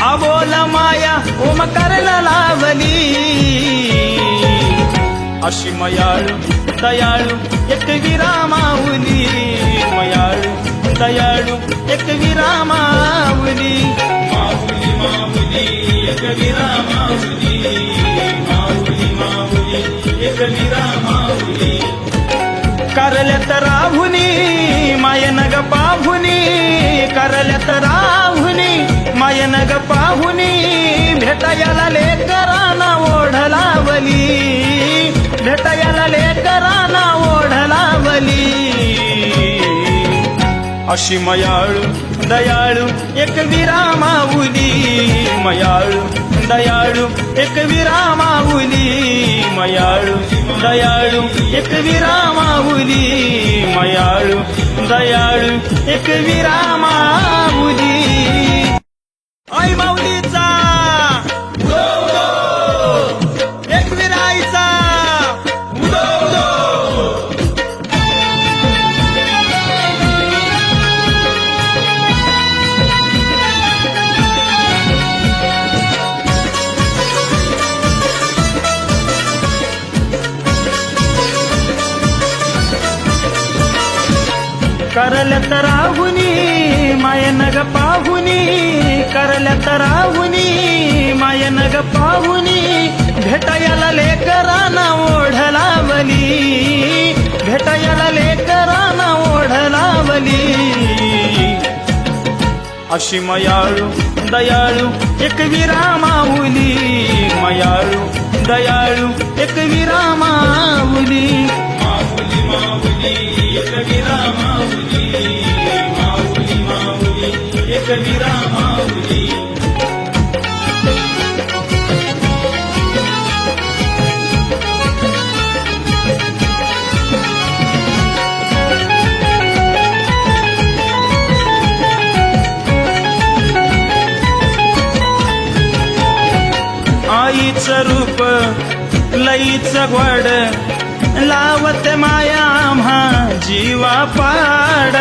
अबोला माया ओमकारला लावली अशी मयाळू दयाळू एक विरामाऊली मयाळू दयाळू एक विरामाऊली माऊली माऊली एक विरामाऊली माऊली माऊली एक विरामाऊली करल्यात राहुनी मायनग पाहुनी करल्यात राहुनी मायनग पाहुनी भेटायला लेकरांना ओढ लावली भेटायला लेकरांना ओढ लावली अशी मयाळू दयाळू एक विरामाऊली मयाळू दयाळू एक विरामाऊली मयाळू दयाळू एक विरामाऊली मयाळू दयाळू एक विरामाऊली आई माऊलीचा उदो उदो एक विराईचा उदो उदो करल्यात राहुनी मायनग पाहुनी करल्यात राहुनी मायनग पाहुनी भेटायला लेकरांना ओढ लावली भेटायला लेकरांना ओढ लावली अशी मयाळू दयाळू एक विरामाऊली मयाळू दयाळू एक विरामाऊली माऊली माऊली एक विरामाऊली माऊली माऊली एक विरामाऊली आईचं रूप लईचं गोड लावत माया आम्हा जीवा पाड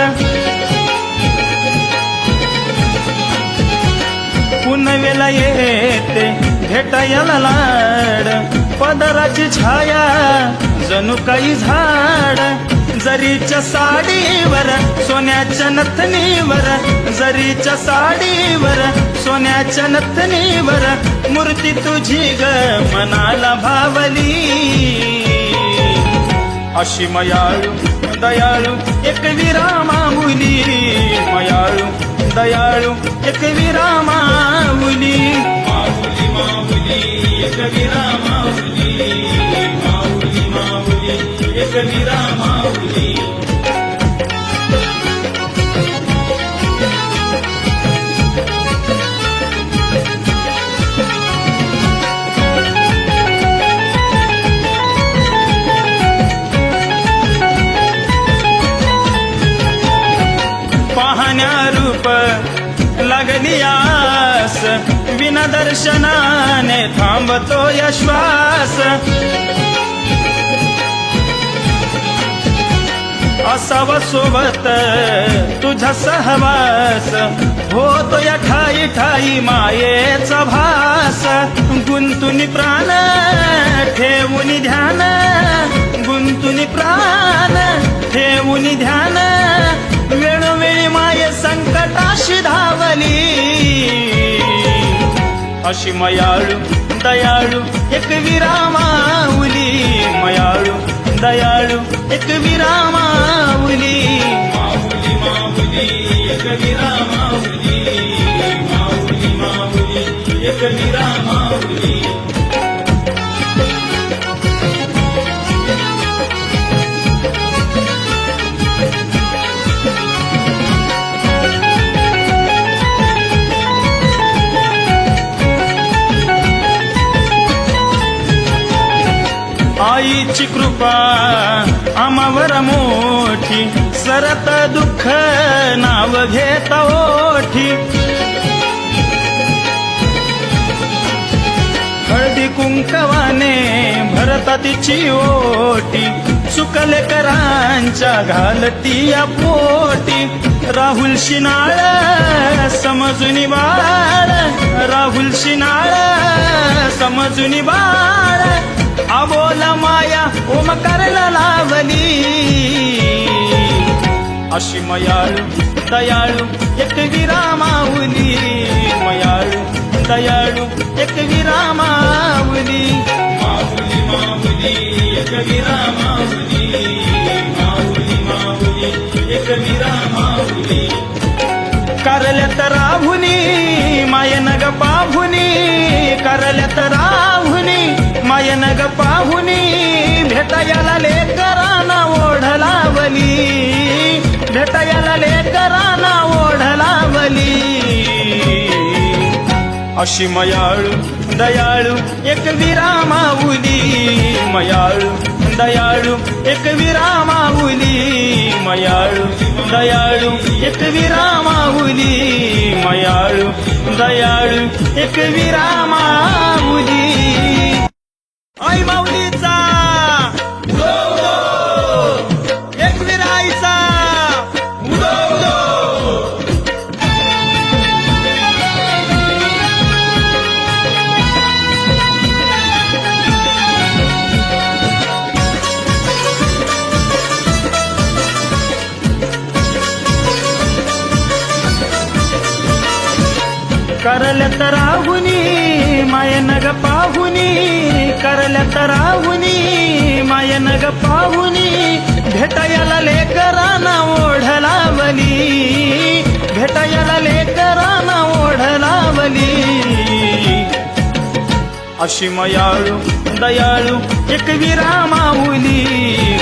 पुनवेला येते भेटायला लाड पदराची छाया जणू काही झाड जरीच्या साडीवर सोन्याच्या नथनीवर जरीच्या साडीवर सोन्याच्या नथनीवर मूर्ती तुझी ग मनाला भावली अशी मयाळू दयाळू एक विरामाऊली मयाळू दयाळू एक विरामाऊली माऊली माऊली एक विरामाऊली माऊली माऊली एक विरामाऊली पाहण्या रूप लागली आस, विना दर्शनाने थांबतो श्वास. असावा सोबत तुझा सहवास, होतो या ठाई ठाई मायेचा भास. गुंतुनी प्राण ठेवून ध्यान, गुंतुनी प्राण ठेवून ध्यान, वेळोवेळी माये संकटाशी धावली. अशी मयाळू दयाळू एक विरामाऊली, मयाळू दयाळू एक विरामाऊली. माऊली माऊली एक विरामाऊली, माऊली माऊली एक विरामाऊली. आईची कृपा आम्हावर मोठी, सरत दुःख नाव घेता ओठी. हळदी कुंकवाने भरता तिची ओटी, चुकले करांच्या घालती या पोटी. राहुल शिनाळ समजून बाळ, राहुल शिनाळ समजून बाळ. आबोला माया ओमकारला लावली. अशी मयाळू दयाळू एक विरामाऊली, मयाळू दयाळू एक विरामाऊली. माऊली माऊली एक विरामाऊली, माऊली माऊली एक विरामाऊली. करल्यात राहुनी मायनग पाहुनी, करल्यात राहुनी मायनग पाहुनी. भेटायला लेकरांना ओढ लावली, भेटायला लेकरांना ओढ लावली. अशी मयाळू दयाळू एक विरामाऊली, मयाळू दयाळू एक विरामाऊली. मयाळू दयाळू एक विरामाऊली, मयाळू दयाळू एक विरामाऊली. आई माऊलीचा उदो उदो, एक विराईचा उदो उदो. करल्यात राहुनी मायनग पाहुनी, करल्यात राहुनी मायनग पाहुनी. भेटायला लेकरांना ओढ लावली, भेटायला लेकरांना ओढ लावली. अशी मयाळू दयाळू एक विरामाऊली,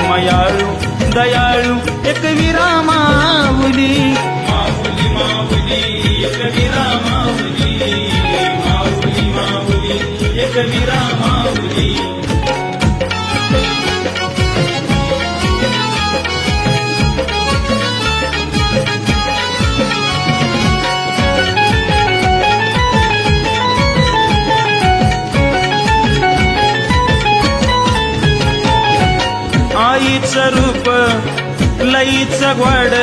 मयाळू दयाळू एक विरामाऊली. माऊली माऊली एक विरामाऊली, माऊली माऊली एक विरामाऊली. आईचं रूप लईचं गोड,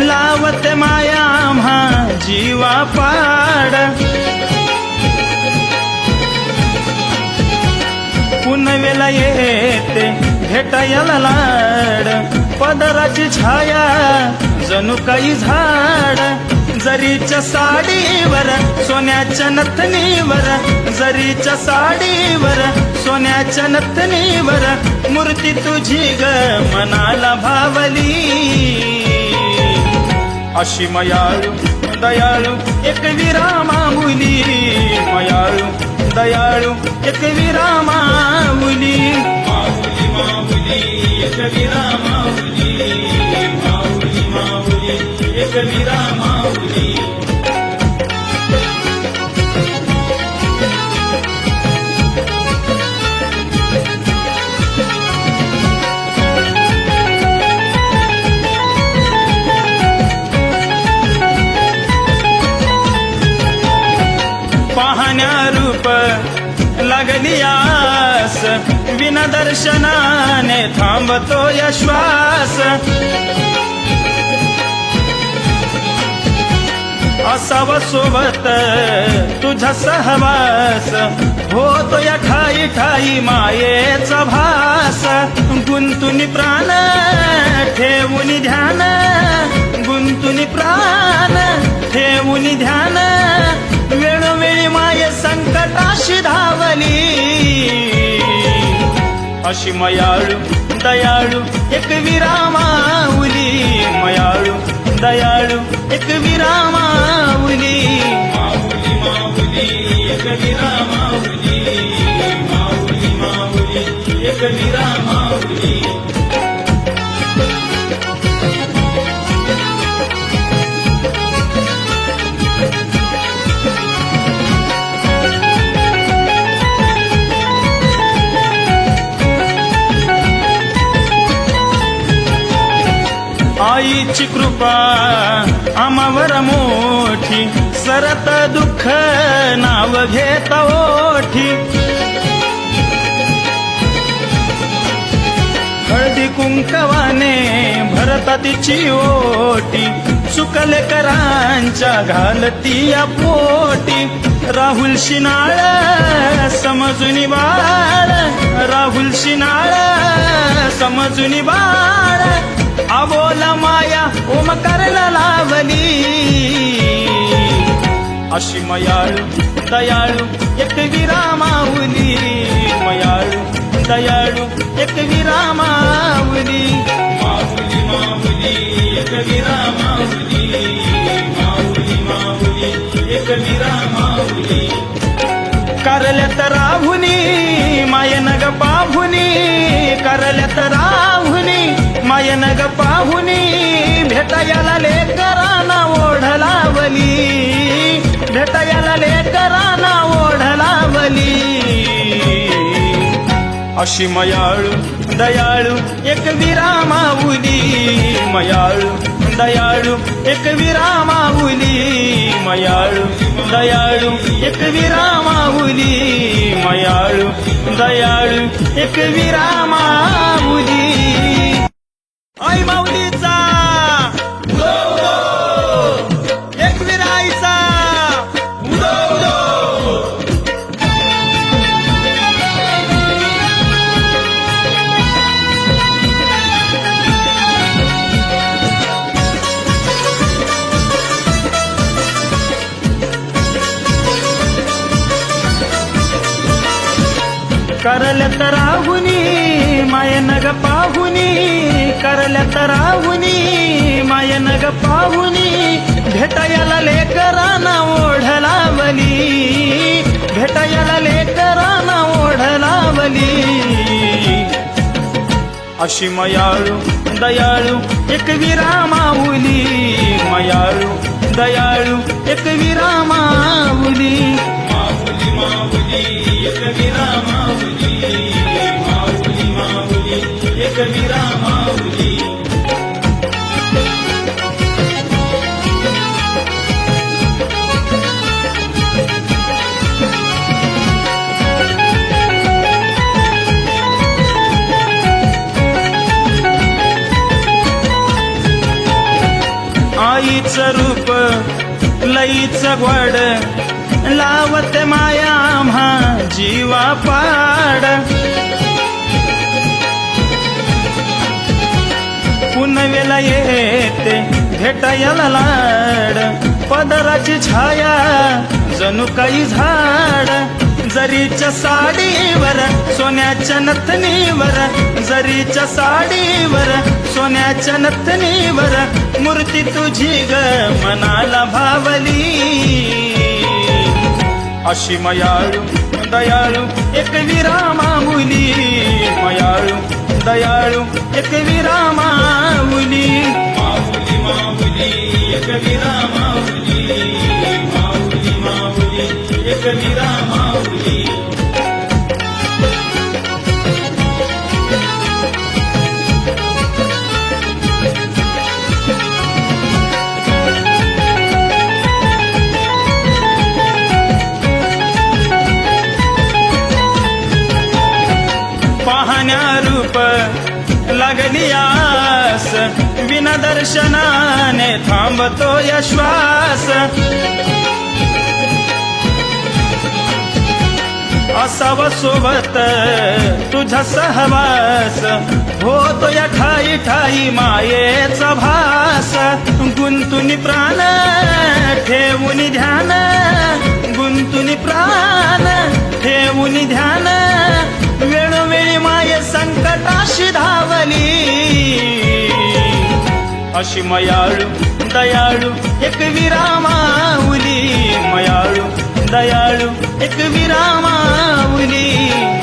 लावते माया आम्हा जीवा पाड. पुनवेला येते भेटायला लाड, पदराची छाया जणू काही झाड. जरीच्या साडीवर सोन्याच्या नथनीवर, जरीच्या साडीवर सोन्याच्या नथनीवर. मूर्ती तुझी ग मनाला भावली. अशी मयाळू दयाळू एक विरामाऊली, मयाळू दयाळू एक विरामाऊली. माऊली माऊली एक विरामाऊली, माऊली माऊली एक विरामाऊली. लागली आस विना दर्शनाने थांबतो श्वास असावा सोबत तुझा सहवास होतो या ठाई ठाई मायेचा भास गुंतुनी प्राण ठेवून ध्यान गुंतुनी प्राण ठेवून ध्यान वेळोवेळी माये संकटाशी धावली अशी मयाळू दयाळू एक विरामाऊली मयाळू दयाळू एक विरामाऊली माऊली माऊली एक विरामाऊली माऊली माऊली एक विरामाऊली आईची कृपा आम्हावर मोठी सरत दुःख नाव घेत ओठी हळदी कुंकवाने भरत तिची ओटी चुकले करांच्या घालती या पोटी राहुल शिनाळ समजून बाळ राहुल शिनाळ समजून बाळ अबोला माया ओमकारला लावली अशी मयाळू दयाळू एक विरामाऊली मयाळू दयाळू एक विरामाऊली माऊली माऊली एक विरामाऊली माऊली माऊली एक विरामाऊली करल्यात राहुनी मायनग पाहुनी करल्यात राहुनी मायनग पाहुनी भेटायला लेकरांना ओढ लावली भेटायला लेकरांना ओढ लावली अशी मयाळू दयाळू एक विरामाऊली मयाळू दयाळू एक विरामाऊली मयाळू दयाळू एक विरामाऊली मयाळू दयाळू एक विरामाऊली आई माऊलीचा उदो उदो एक विराईचा उदो उदो करल्यात राहुनी मायनग पाहुनी करल्यात राहुनी मायनग पाहुनी भेटायला लेकरांना ओढ लावली भेटायला लेकरांना ओढ लावली अशी मयाळू दयाळू एक विरामाऊली मयाळू दयाळू एक विरामाऊली माऊली माऊली एक विरामाऊली माऊली माऊली एक विरामाऊली आईचं रूप लईचं गोड लावते माया आम्हा जीवा पाड पुनवेला येते भेटायला लाड पदराची छाया जणू काही झाड जरीच्या साडीवर सोन्याच्या नथनीवर जरीच्या साडीवर सोन्याच्या नथनीवर मूर्ती तुझी ग मनाला भावली अशी मयाळू दयाळू एक विरामाऊली मयाळू दयाळू एक विरामाऊली माऊली माऊली एक विरामाऊली माऊली माऊली एक विरामाऊली रूप लागली आस, विना दर्शनाने थांबतो श्वास. असावा सोबत तुझा सहवास, होतो या ठाई ठाई मायेचा भास. गुंतुनी प्राण ठेवून ध्यान, गुंतुनी प्राण ठेवून ध्यान, वेळोवेळी माये संकटाशी धावली. अशी मयाळू दयाळू एक विरामाऊली, मयाळू दयाळू एक विरामाऊली.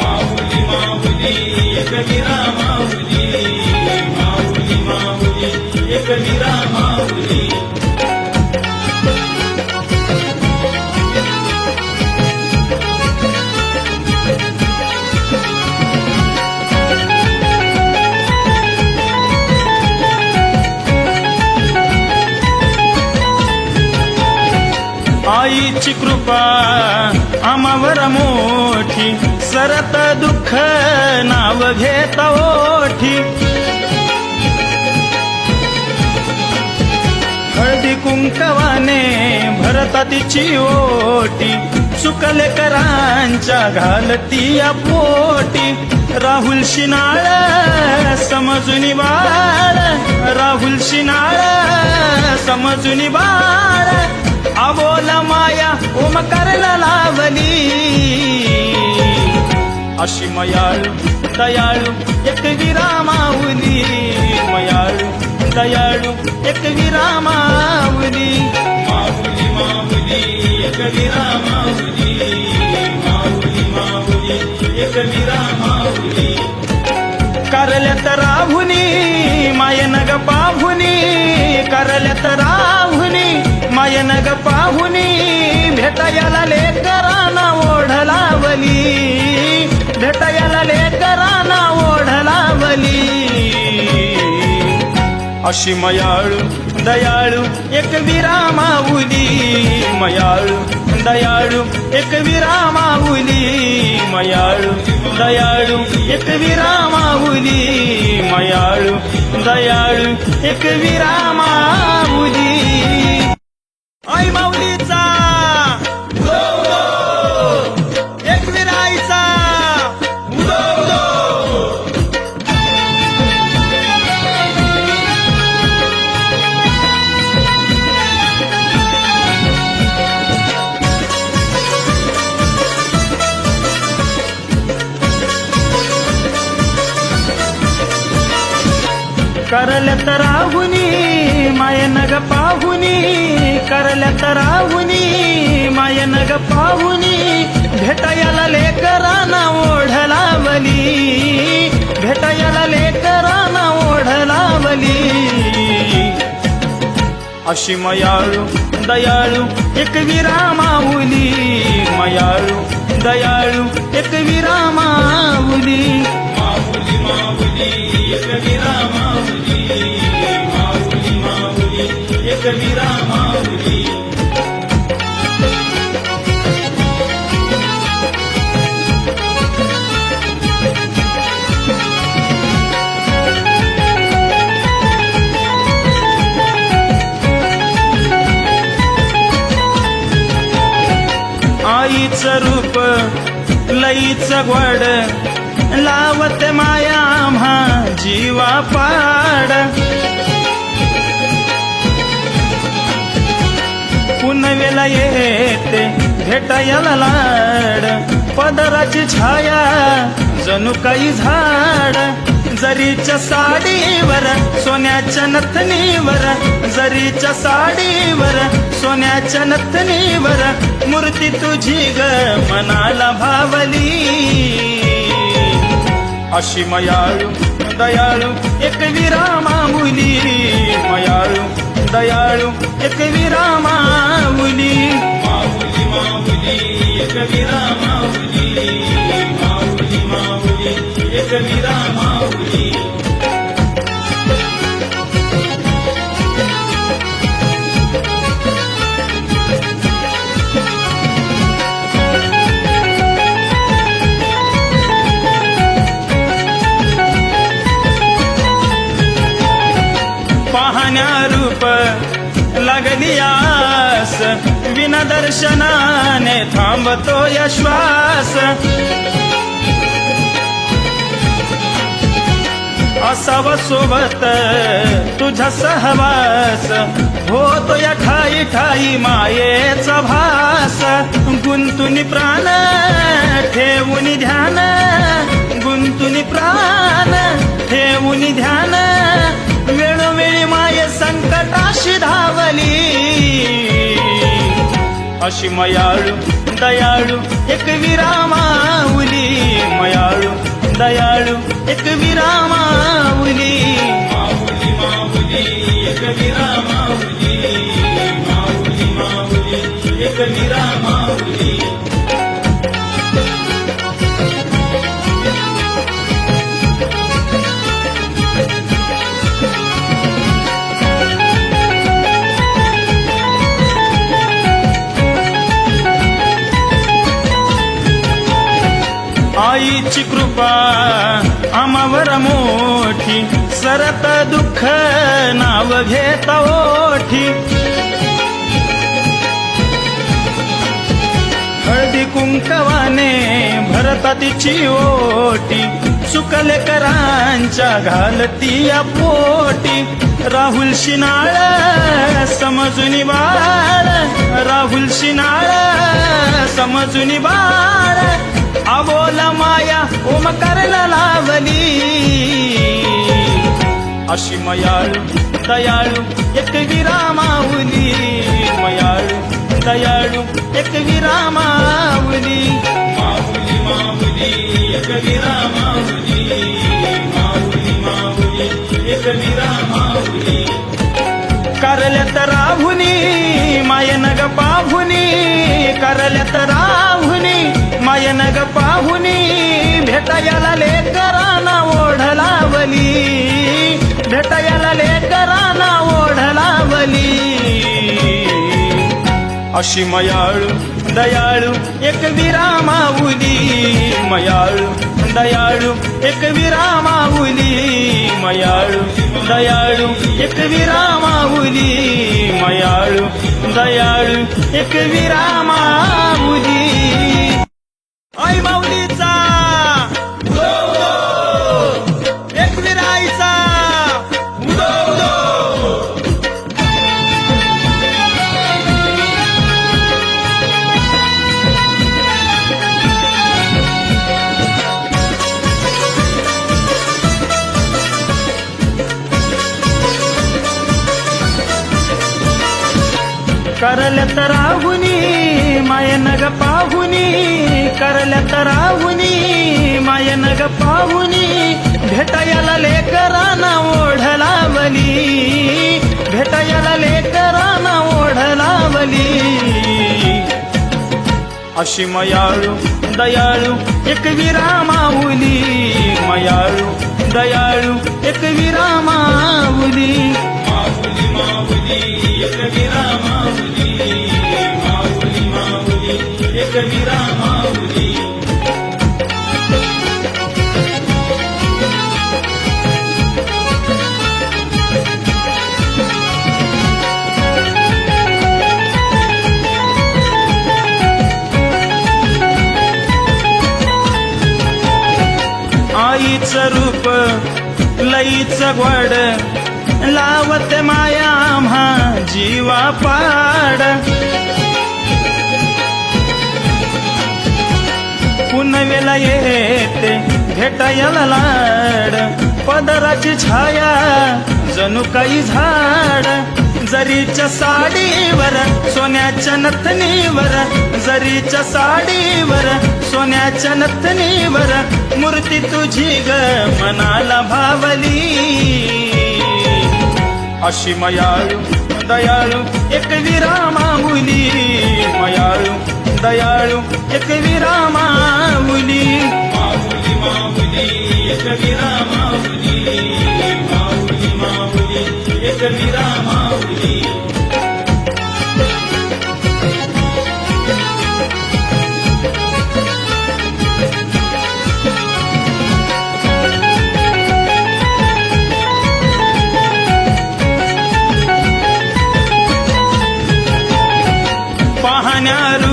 माऊली माऊली एक विरामाऊली, माऊली माऊली एक विरामाऊली. आईची कृपा आम्हावर मोठी, सरत दुःख नाव घेत ओठी. हळदी कुंकवाने भरता तिची ओटी, चुकले करांच्या घालती या पोटी. राहुल शिनाळ समजून बाळ, राहुल शिनाळ समजून बाळ. अबोला माया ओमकारला लावली. अशी मयाळू दयाळू एक विरामाऊली, मयाळू दयाळू एक विरामाऊली. माऊली माऊली एक विरामाऊली, माऊली माऊली एक विरामाऊली. करल्यात राहुनी मायन ग पाहुनी, करल्यात राहुनी मायन ग पाहुनी. भेटायला लेकरांना ओढ लावली, भेटायला लेकरांना ओढ लावली. अशी मयाळू दयाळू एक विरामाऊली, मयाळू दयाळू एक विरामाऊली. मयाळू दयाळू एक विरामाऊली, मयाळू दयाळू एक विरामाऊली. आई माऊलीचा उदो उदो, एक विराईचा उदो उदो. करल्यात राहुनी मायन ग पाहुनी, करल्यात राहुनी मायन ग पाहुनी. भेटायला लेकरांना ओढ लावली, भेटायला लेकरांना ओढ लावली. अशी मयाळू दयाळू एक विरामाऊली, मयाळू दयाळू एक विरामाऊली. माऊली माऊली एक विरामाऊली, माऊली माऊली एक विरामाऊली. आईचं रूप लईचं गोड, लावत माया आम्हा जीवा पाड. पुनवेला येते भेटायला लाड, पदराची छाया जणू काही झाड. जरीच्या साडीवर सोन्याच्या नथनीवर, जरीच्या साडीवर सोन्याच्या नथनीवर. मूर्ती तुझी ग मनाला भावली. अशी मयाळू दयाळू एक विरामाऊली, मयाळू दयाळू एक विरामाऊली. माऊली माऊली एक विरामाऊली, माऊली माऊली एक विरामाऊली. लागली आस विना दर्शनाने थांबतो श्वास असावा सोबत तुझा सहवास होतो या ठाई ठाई मायेचा भास गुंतुनी प्राण ठेवून ध्यान गुंतुनी प्राण ठेवून ध्यान वेळोवेळी माये संकटाशी धावली अशी मयाळू दयाळू एक विरामाऊली मयाळू दयाळू एक विरामाऊली माऊली माऊली एक विरामाऊली माऊली माऊली एक विरामाऊली आईची कृपा आम्हावर मोठी सरत दुःख नाव घेता ओठी हळदी कुंकवाने भरता तिची ओटी चुकले करांच्या घालती या पोटी राहुल शिनाळ समजून बाळ राहुल शिनाळ समजून बाळ अबोला माया ओमकारला लावली अशी मयाळू दयाळू एक विरामाऊली मयाळू दयाळू एक विरामाऊली माऊली माऊली एक विरामाऊली माऊली माऊली एक विरामाऊली करल्यात राहुनी मायनग पाहुनी करल्यात राहुनी मायनग पाहुनी भेटायला लेकरांना ओढ लावली भेटायला लेकरांना ओढ लावली अशी मयाळू दयाळू एक विरामाऊली मयाळू दयाळू एक विरामाऊली मयाळू दयाळू एक विरामाऊली मयाळू दयाळू एक विरामाऊली आई माऊलीचा उदो उदो एक विराईचा उदो उदो करल्यात राहुनी मायनग पाहुनी करल्यात राहुनी मायनग पाहुनी भेटायला लेकरांना ओढ लावली भेटायला लेकरांना ओढ लावली अशी मयाळू दयाळू एक विरामाऊली मयाळू दयाळू एक विरामाऊली माऊली माऊली एक विरामाऊली माऊली माऊली एक विरामाऊली आईचं रूप लईचं गोड लावत माया आम्हा जीवा पाड पुनवेला येते भेटायला लाड पदराची छाया जणू काही झाड जरीच्या साडीवर सोन्याच्या नथनीवर जरीच्या साडीवर सोन्याच्या नथनीवर मूर्ती तुझी ग मनाला भावली अशी मयाळू दयाळू एक विरामाऊली मयाळू दयाळू एक विरामाऊली माऊली माऊली एक विरामाऊली माऊली माऊली एक विरामाऊली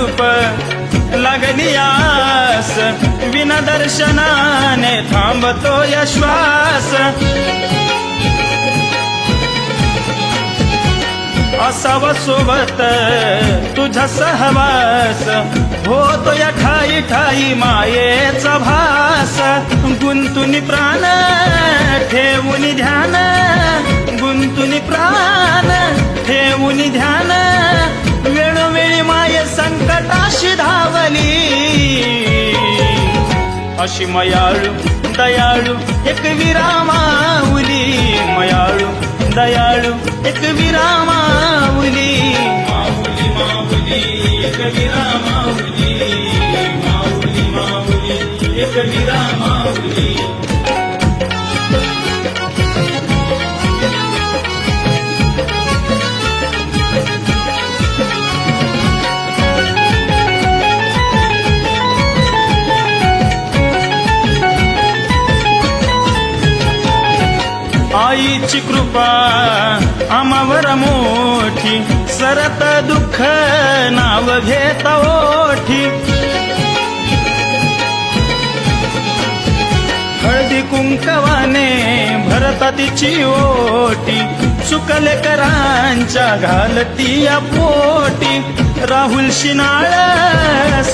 रूप लागली आस, विना दर्शनाने थांबतो श्वास. असावा सोबत तुझा सहवास, होतो या ठाई ठाई मायेचा भास. गुंतुनी प्राण ठेवून ध्यान, गुंतुनी प्राण ठेवून ध्यान. वेळोवेळी माये संकटाशी धावली, अशी मयाळू दयाळू एक विरामाऊली. मयाळू दयाळू एक विरामाऊली. माऊली माऊली एक विरामाऊली. माऊली माऊली एक विरामाऊली. आईची कृपा आम्हावर मोठी, सरत दुःख नाव घेता ओठी. हळदी कुंकवाने भरता तिची ओटी, चुकले करांच्या घालती या पोटी. राहुल शिनाळ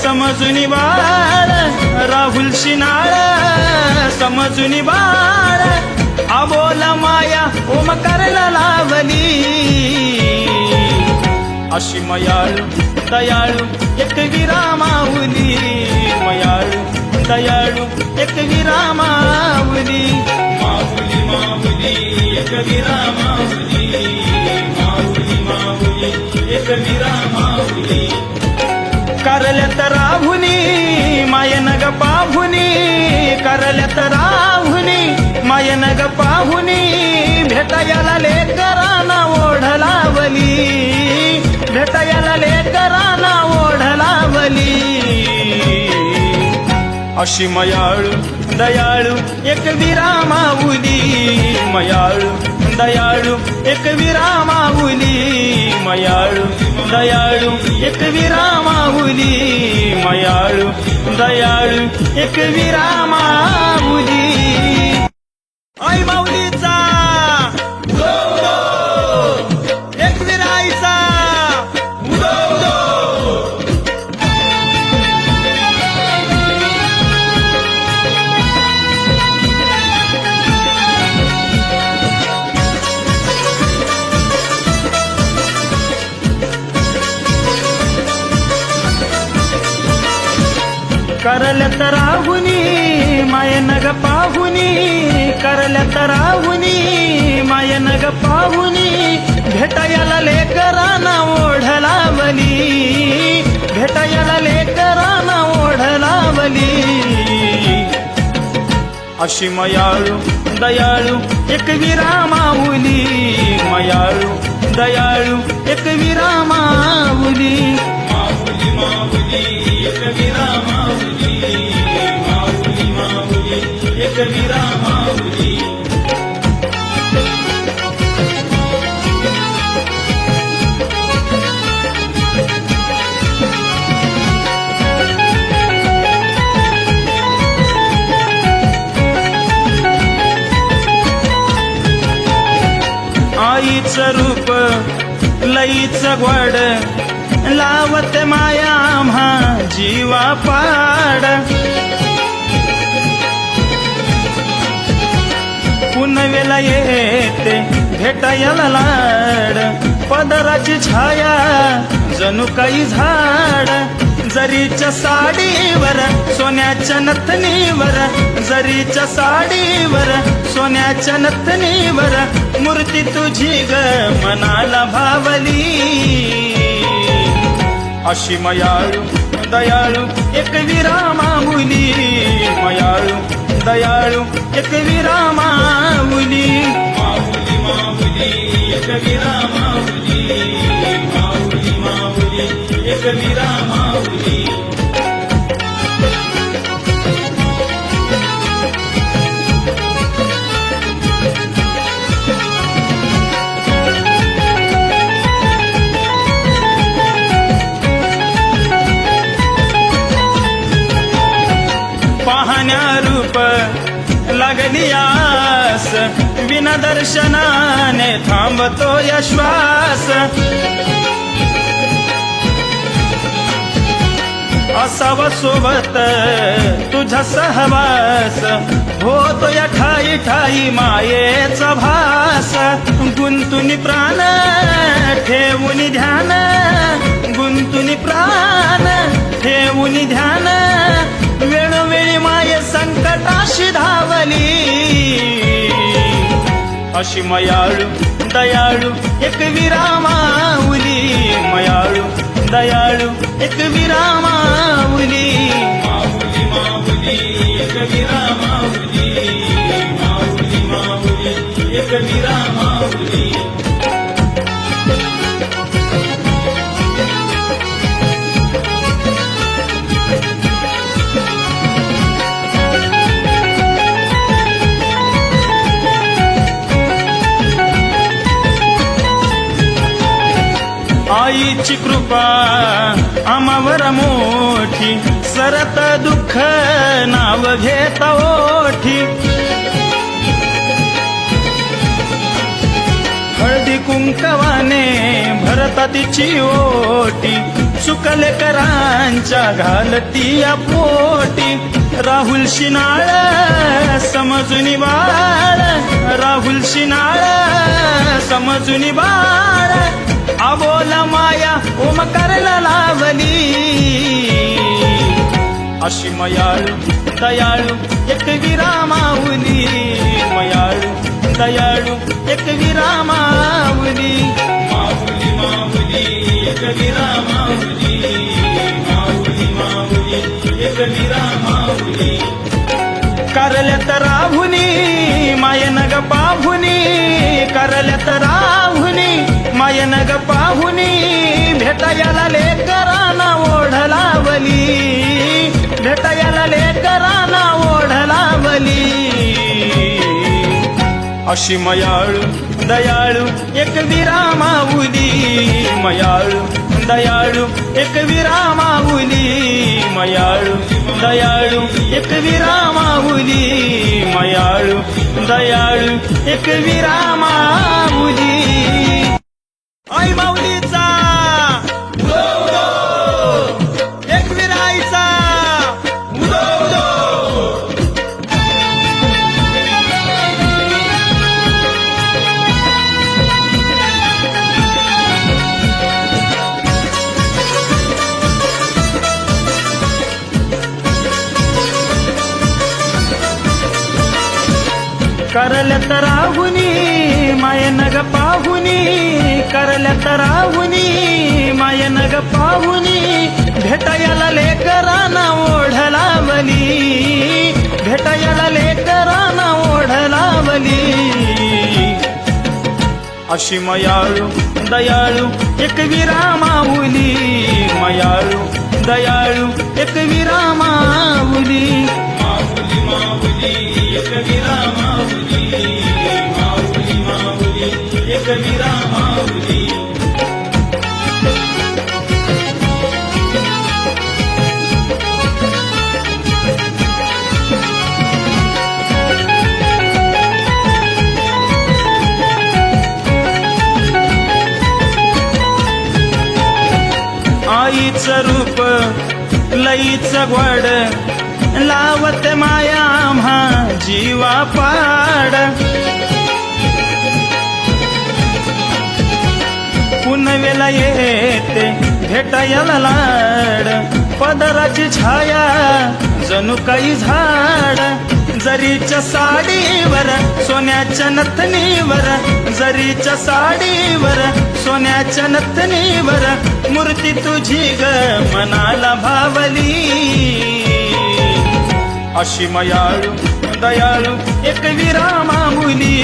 समजून बाळ, राहुल शिनाळ समजून बाळ. आबोला माया ओमकारला लावली, अशी मयाळू दयाळू एक विरामाऊली. मयाळू दयाळू एक विरामाऊली. माऊली माऊली एक विरामाऊली. माऊली माऊली एक विरामाऊली. करल्यात राहुनी मायन ग पाहुनी, करल्यात राहुनी मायन ग पाहुनी. भेटायला लेकरांना ओढ लावली, भेटायला लेकरांना ओढ लावली. अशी मयाळू दयाळू एक विरामाऊली. मयाळू दयाळू एक विरामाऊली. मयाळू दयाळू एक विरामाऊली. मयाळू दयाळू एक विरामाऊली. आई माऊलीचा उदो उदो, एक विराईचा उदो उदो. करल्यात राहुनी मायन ग पाहुनी, करल्यात राहुनी मायन ग पाहुनी. भेटायला लेकरांना ओढ लावली, भेटायला लेकरांना ओढ लावली. अशी मयाळू दयाळू एक विरामाऊली. मयाळू दयाळू एक विरामाऊली. माऊली माऊली एक विरामाऊली. माऊली माऊली एक विरामाऊली. आईचं रूप लईच गोड, लावत माया आम्हा जीवा पाड. पुनवेला येते भेटायला लाड, पदराची छाया जणू काही झाड. जरीच्या साडीवर सोन्याच्या नथनीवर, जरीच्या साडीवर सोन्याच्या नथनीवर. मूर्ती तुझी ग मनाला भावली, अशी मयाळू दयाळू एक विरामाऊली. मयाळू दयाळू एक विरामाऊली. माऊली माऊली एक विरामाऊली. माऊली माऊली एक विरामाऊली. रूप लागली आस, विना दर्शनाने थांबतो या श्वास. असावा सोबत तुझा सहवास, होतो या ठाई ठाई मायेचा भास. गुंतुनी प्राण ठेवून ध्यान, गुंतुनी प्राण ठेवून ध्यान, वेळोवेळी माये संकटाशी धावली. अशी मयाळू दयाळू एक विरामाऊली, मयाळू दयाळू एक विरामाऊली. माऊली माऊली एक विरामाऊली, माऊली माऊली एक विरामाऊली. आईची कृपा आम्हावर मोठी, सरत दुःख नाव घेता ओठी. हळदी कुंकवाने भरता तिची ओटी, सुकले करांच्या घालती या पोटी. राहुल शिनाळ समजून बाळ, राहुल शिनाळ समजून बाळ. आबोला माया ओमकारला लावली. अशी मयाळू दयाळू एक विरामाऊली, मयाळू दयाळू एक विरामाऊली. माऊली माऊली एक विरामाऊली, माऊली माऊली एक विरामाऊली. करल्यात राहुनी मायनग पाहुनी, करल्यात राहुनी मायनग पाहुनी. भेटायला लेकरांना ओढ लावली, भेटायला लेकरांना ओढ लावली. अशी मयाळू दयाळू एक विरामाऊली, मयाळू दयाळू एक विरामाऊली. मयाळू दयाळू एक विरामाऊली, मयाळू दयाळू एक विरामाऊली. आई माऊलीचा उदो उदो, एक विराईचा उदो उदो. करल्यात राहुनी मायनग पाहुनी, करल्यात राहुनी मायनग पाहुनी. भेटायला लेकरांना ओढ लावली, भेटायला लेकरांना ओढ लावली. अशी मयाळू दयाळू एक विरामाऊली, मयाळू दयाळू एक विरामाऊली. माऊली माऊली एक विरामाऊली, माऊली माऊली एक विरामाऊली. आईचं रूप लईचं गोड, लावत माया आम्हा जीवा पाड. पुनवेला येते भेटायला लाड, पदराची छाया जणू काही झाड. जरीच्या साडीवर सोन्याच्या नथनीवर, जरीच्या साडीवर सोन्याच्या नथनीवर. मूर्ती तुझी ग मनाला भावली. अशी मयाळू दयाळू एक विरामाऊली,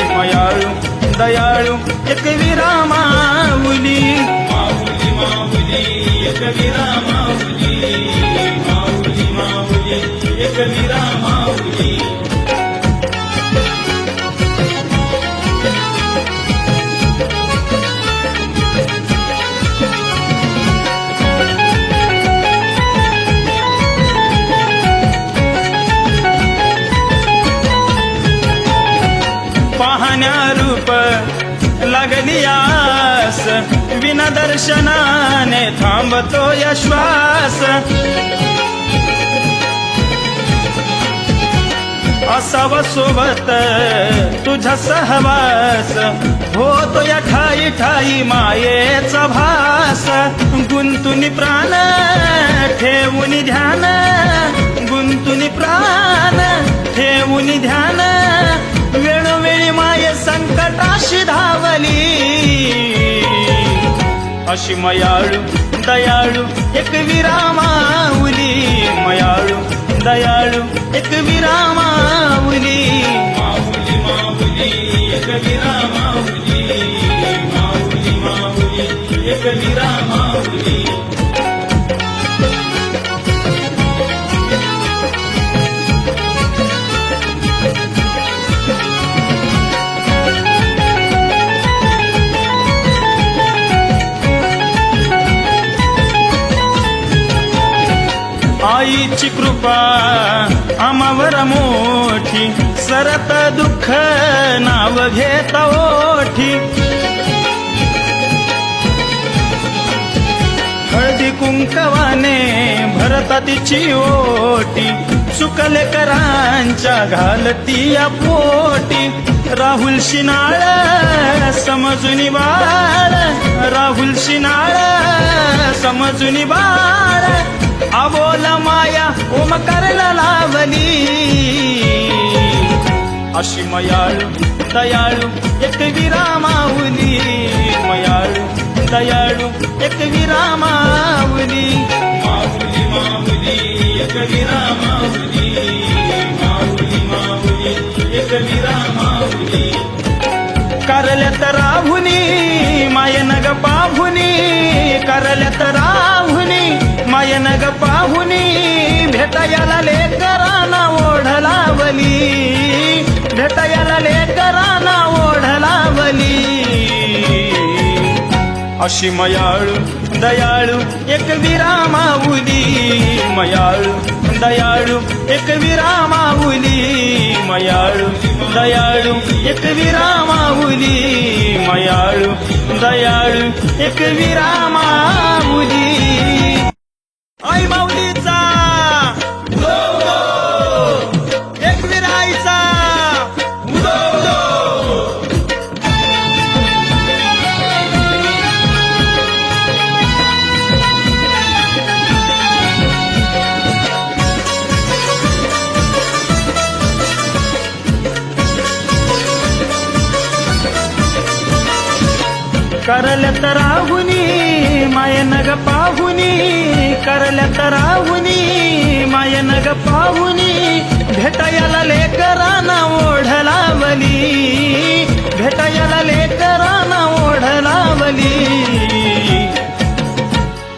मयाळू दयाळू एक विरामाऊली. माऊली माऊली एक विरामाऊली, माऊली माऊली एक विरामाऊली. लागली आस विना दर्शनाने थांबतो या श्वास असावा सोबत तुझा सहवास होतो या ठाई ठाई मायेचा भास गुंतुनी प्राण ठेवून ध्यान गुंतुनी प्राण ठेवून ध्यान वेळोवेळी माये संकटाशी धावली अशी मयाळू दयाळू एक विरामाऊली मयाळू दयाळू एक विरामाऊली माऊली माऊली एक विरामाऊली माऊली माऊली एक विरामाऊली आईची कृपा आम्हावर मोठी सरत दुःख नाव घेता ओठी हळदी कुंकवाने भरता तिची ओटी चुकले करांच्या घालती या पोटी राहुल शिनाळ समजून बाळ राहुल शिनाळ समजून बाळ अबोल माया ओमकारला लावली अशी मयाळू दयाळू एक विरामाऊली मयाळू दयाळू एक विरामाऊली माऊली माऊली एक विरामाऊली माऊली माऊली एक विरामाऊली करल्यात राहुनी मायनग पाहुनी करल्यात राहुनी मायनग पाहुनी भेटायला लेकरांना ओढ लावली भेटायला लेकरांना ओढ लावली अशी मयाळू दयाळू एक विरामाऊली मयाळू दयाळू एक विरामाऊली मयाळू दयाळू एक विरामाऊली मयाळू दयाळू एक विरामाऊली आई माऊलीचा उदो उदो एक विराईचा उदो उदो करल्यात राहुनी मायनग पाहुनी करल्यात राहुनी मायनग पाहुनी भेटायला लेकरांना ओढ लावली भेटायला लेकरांना ओढ लावली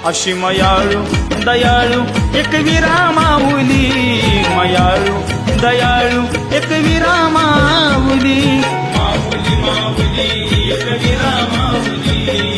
अशी मयाळू दयाळू एक विरामाऊली मयाळू दयाळू एक विरामाऊली माऊली माऊली एक विरामाऊली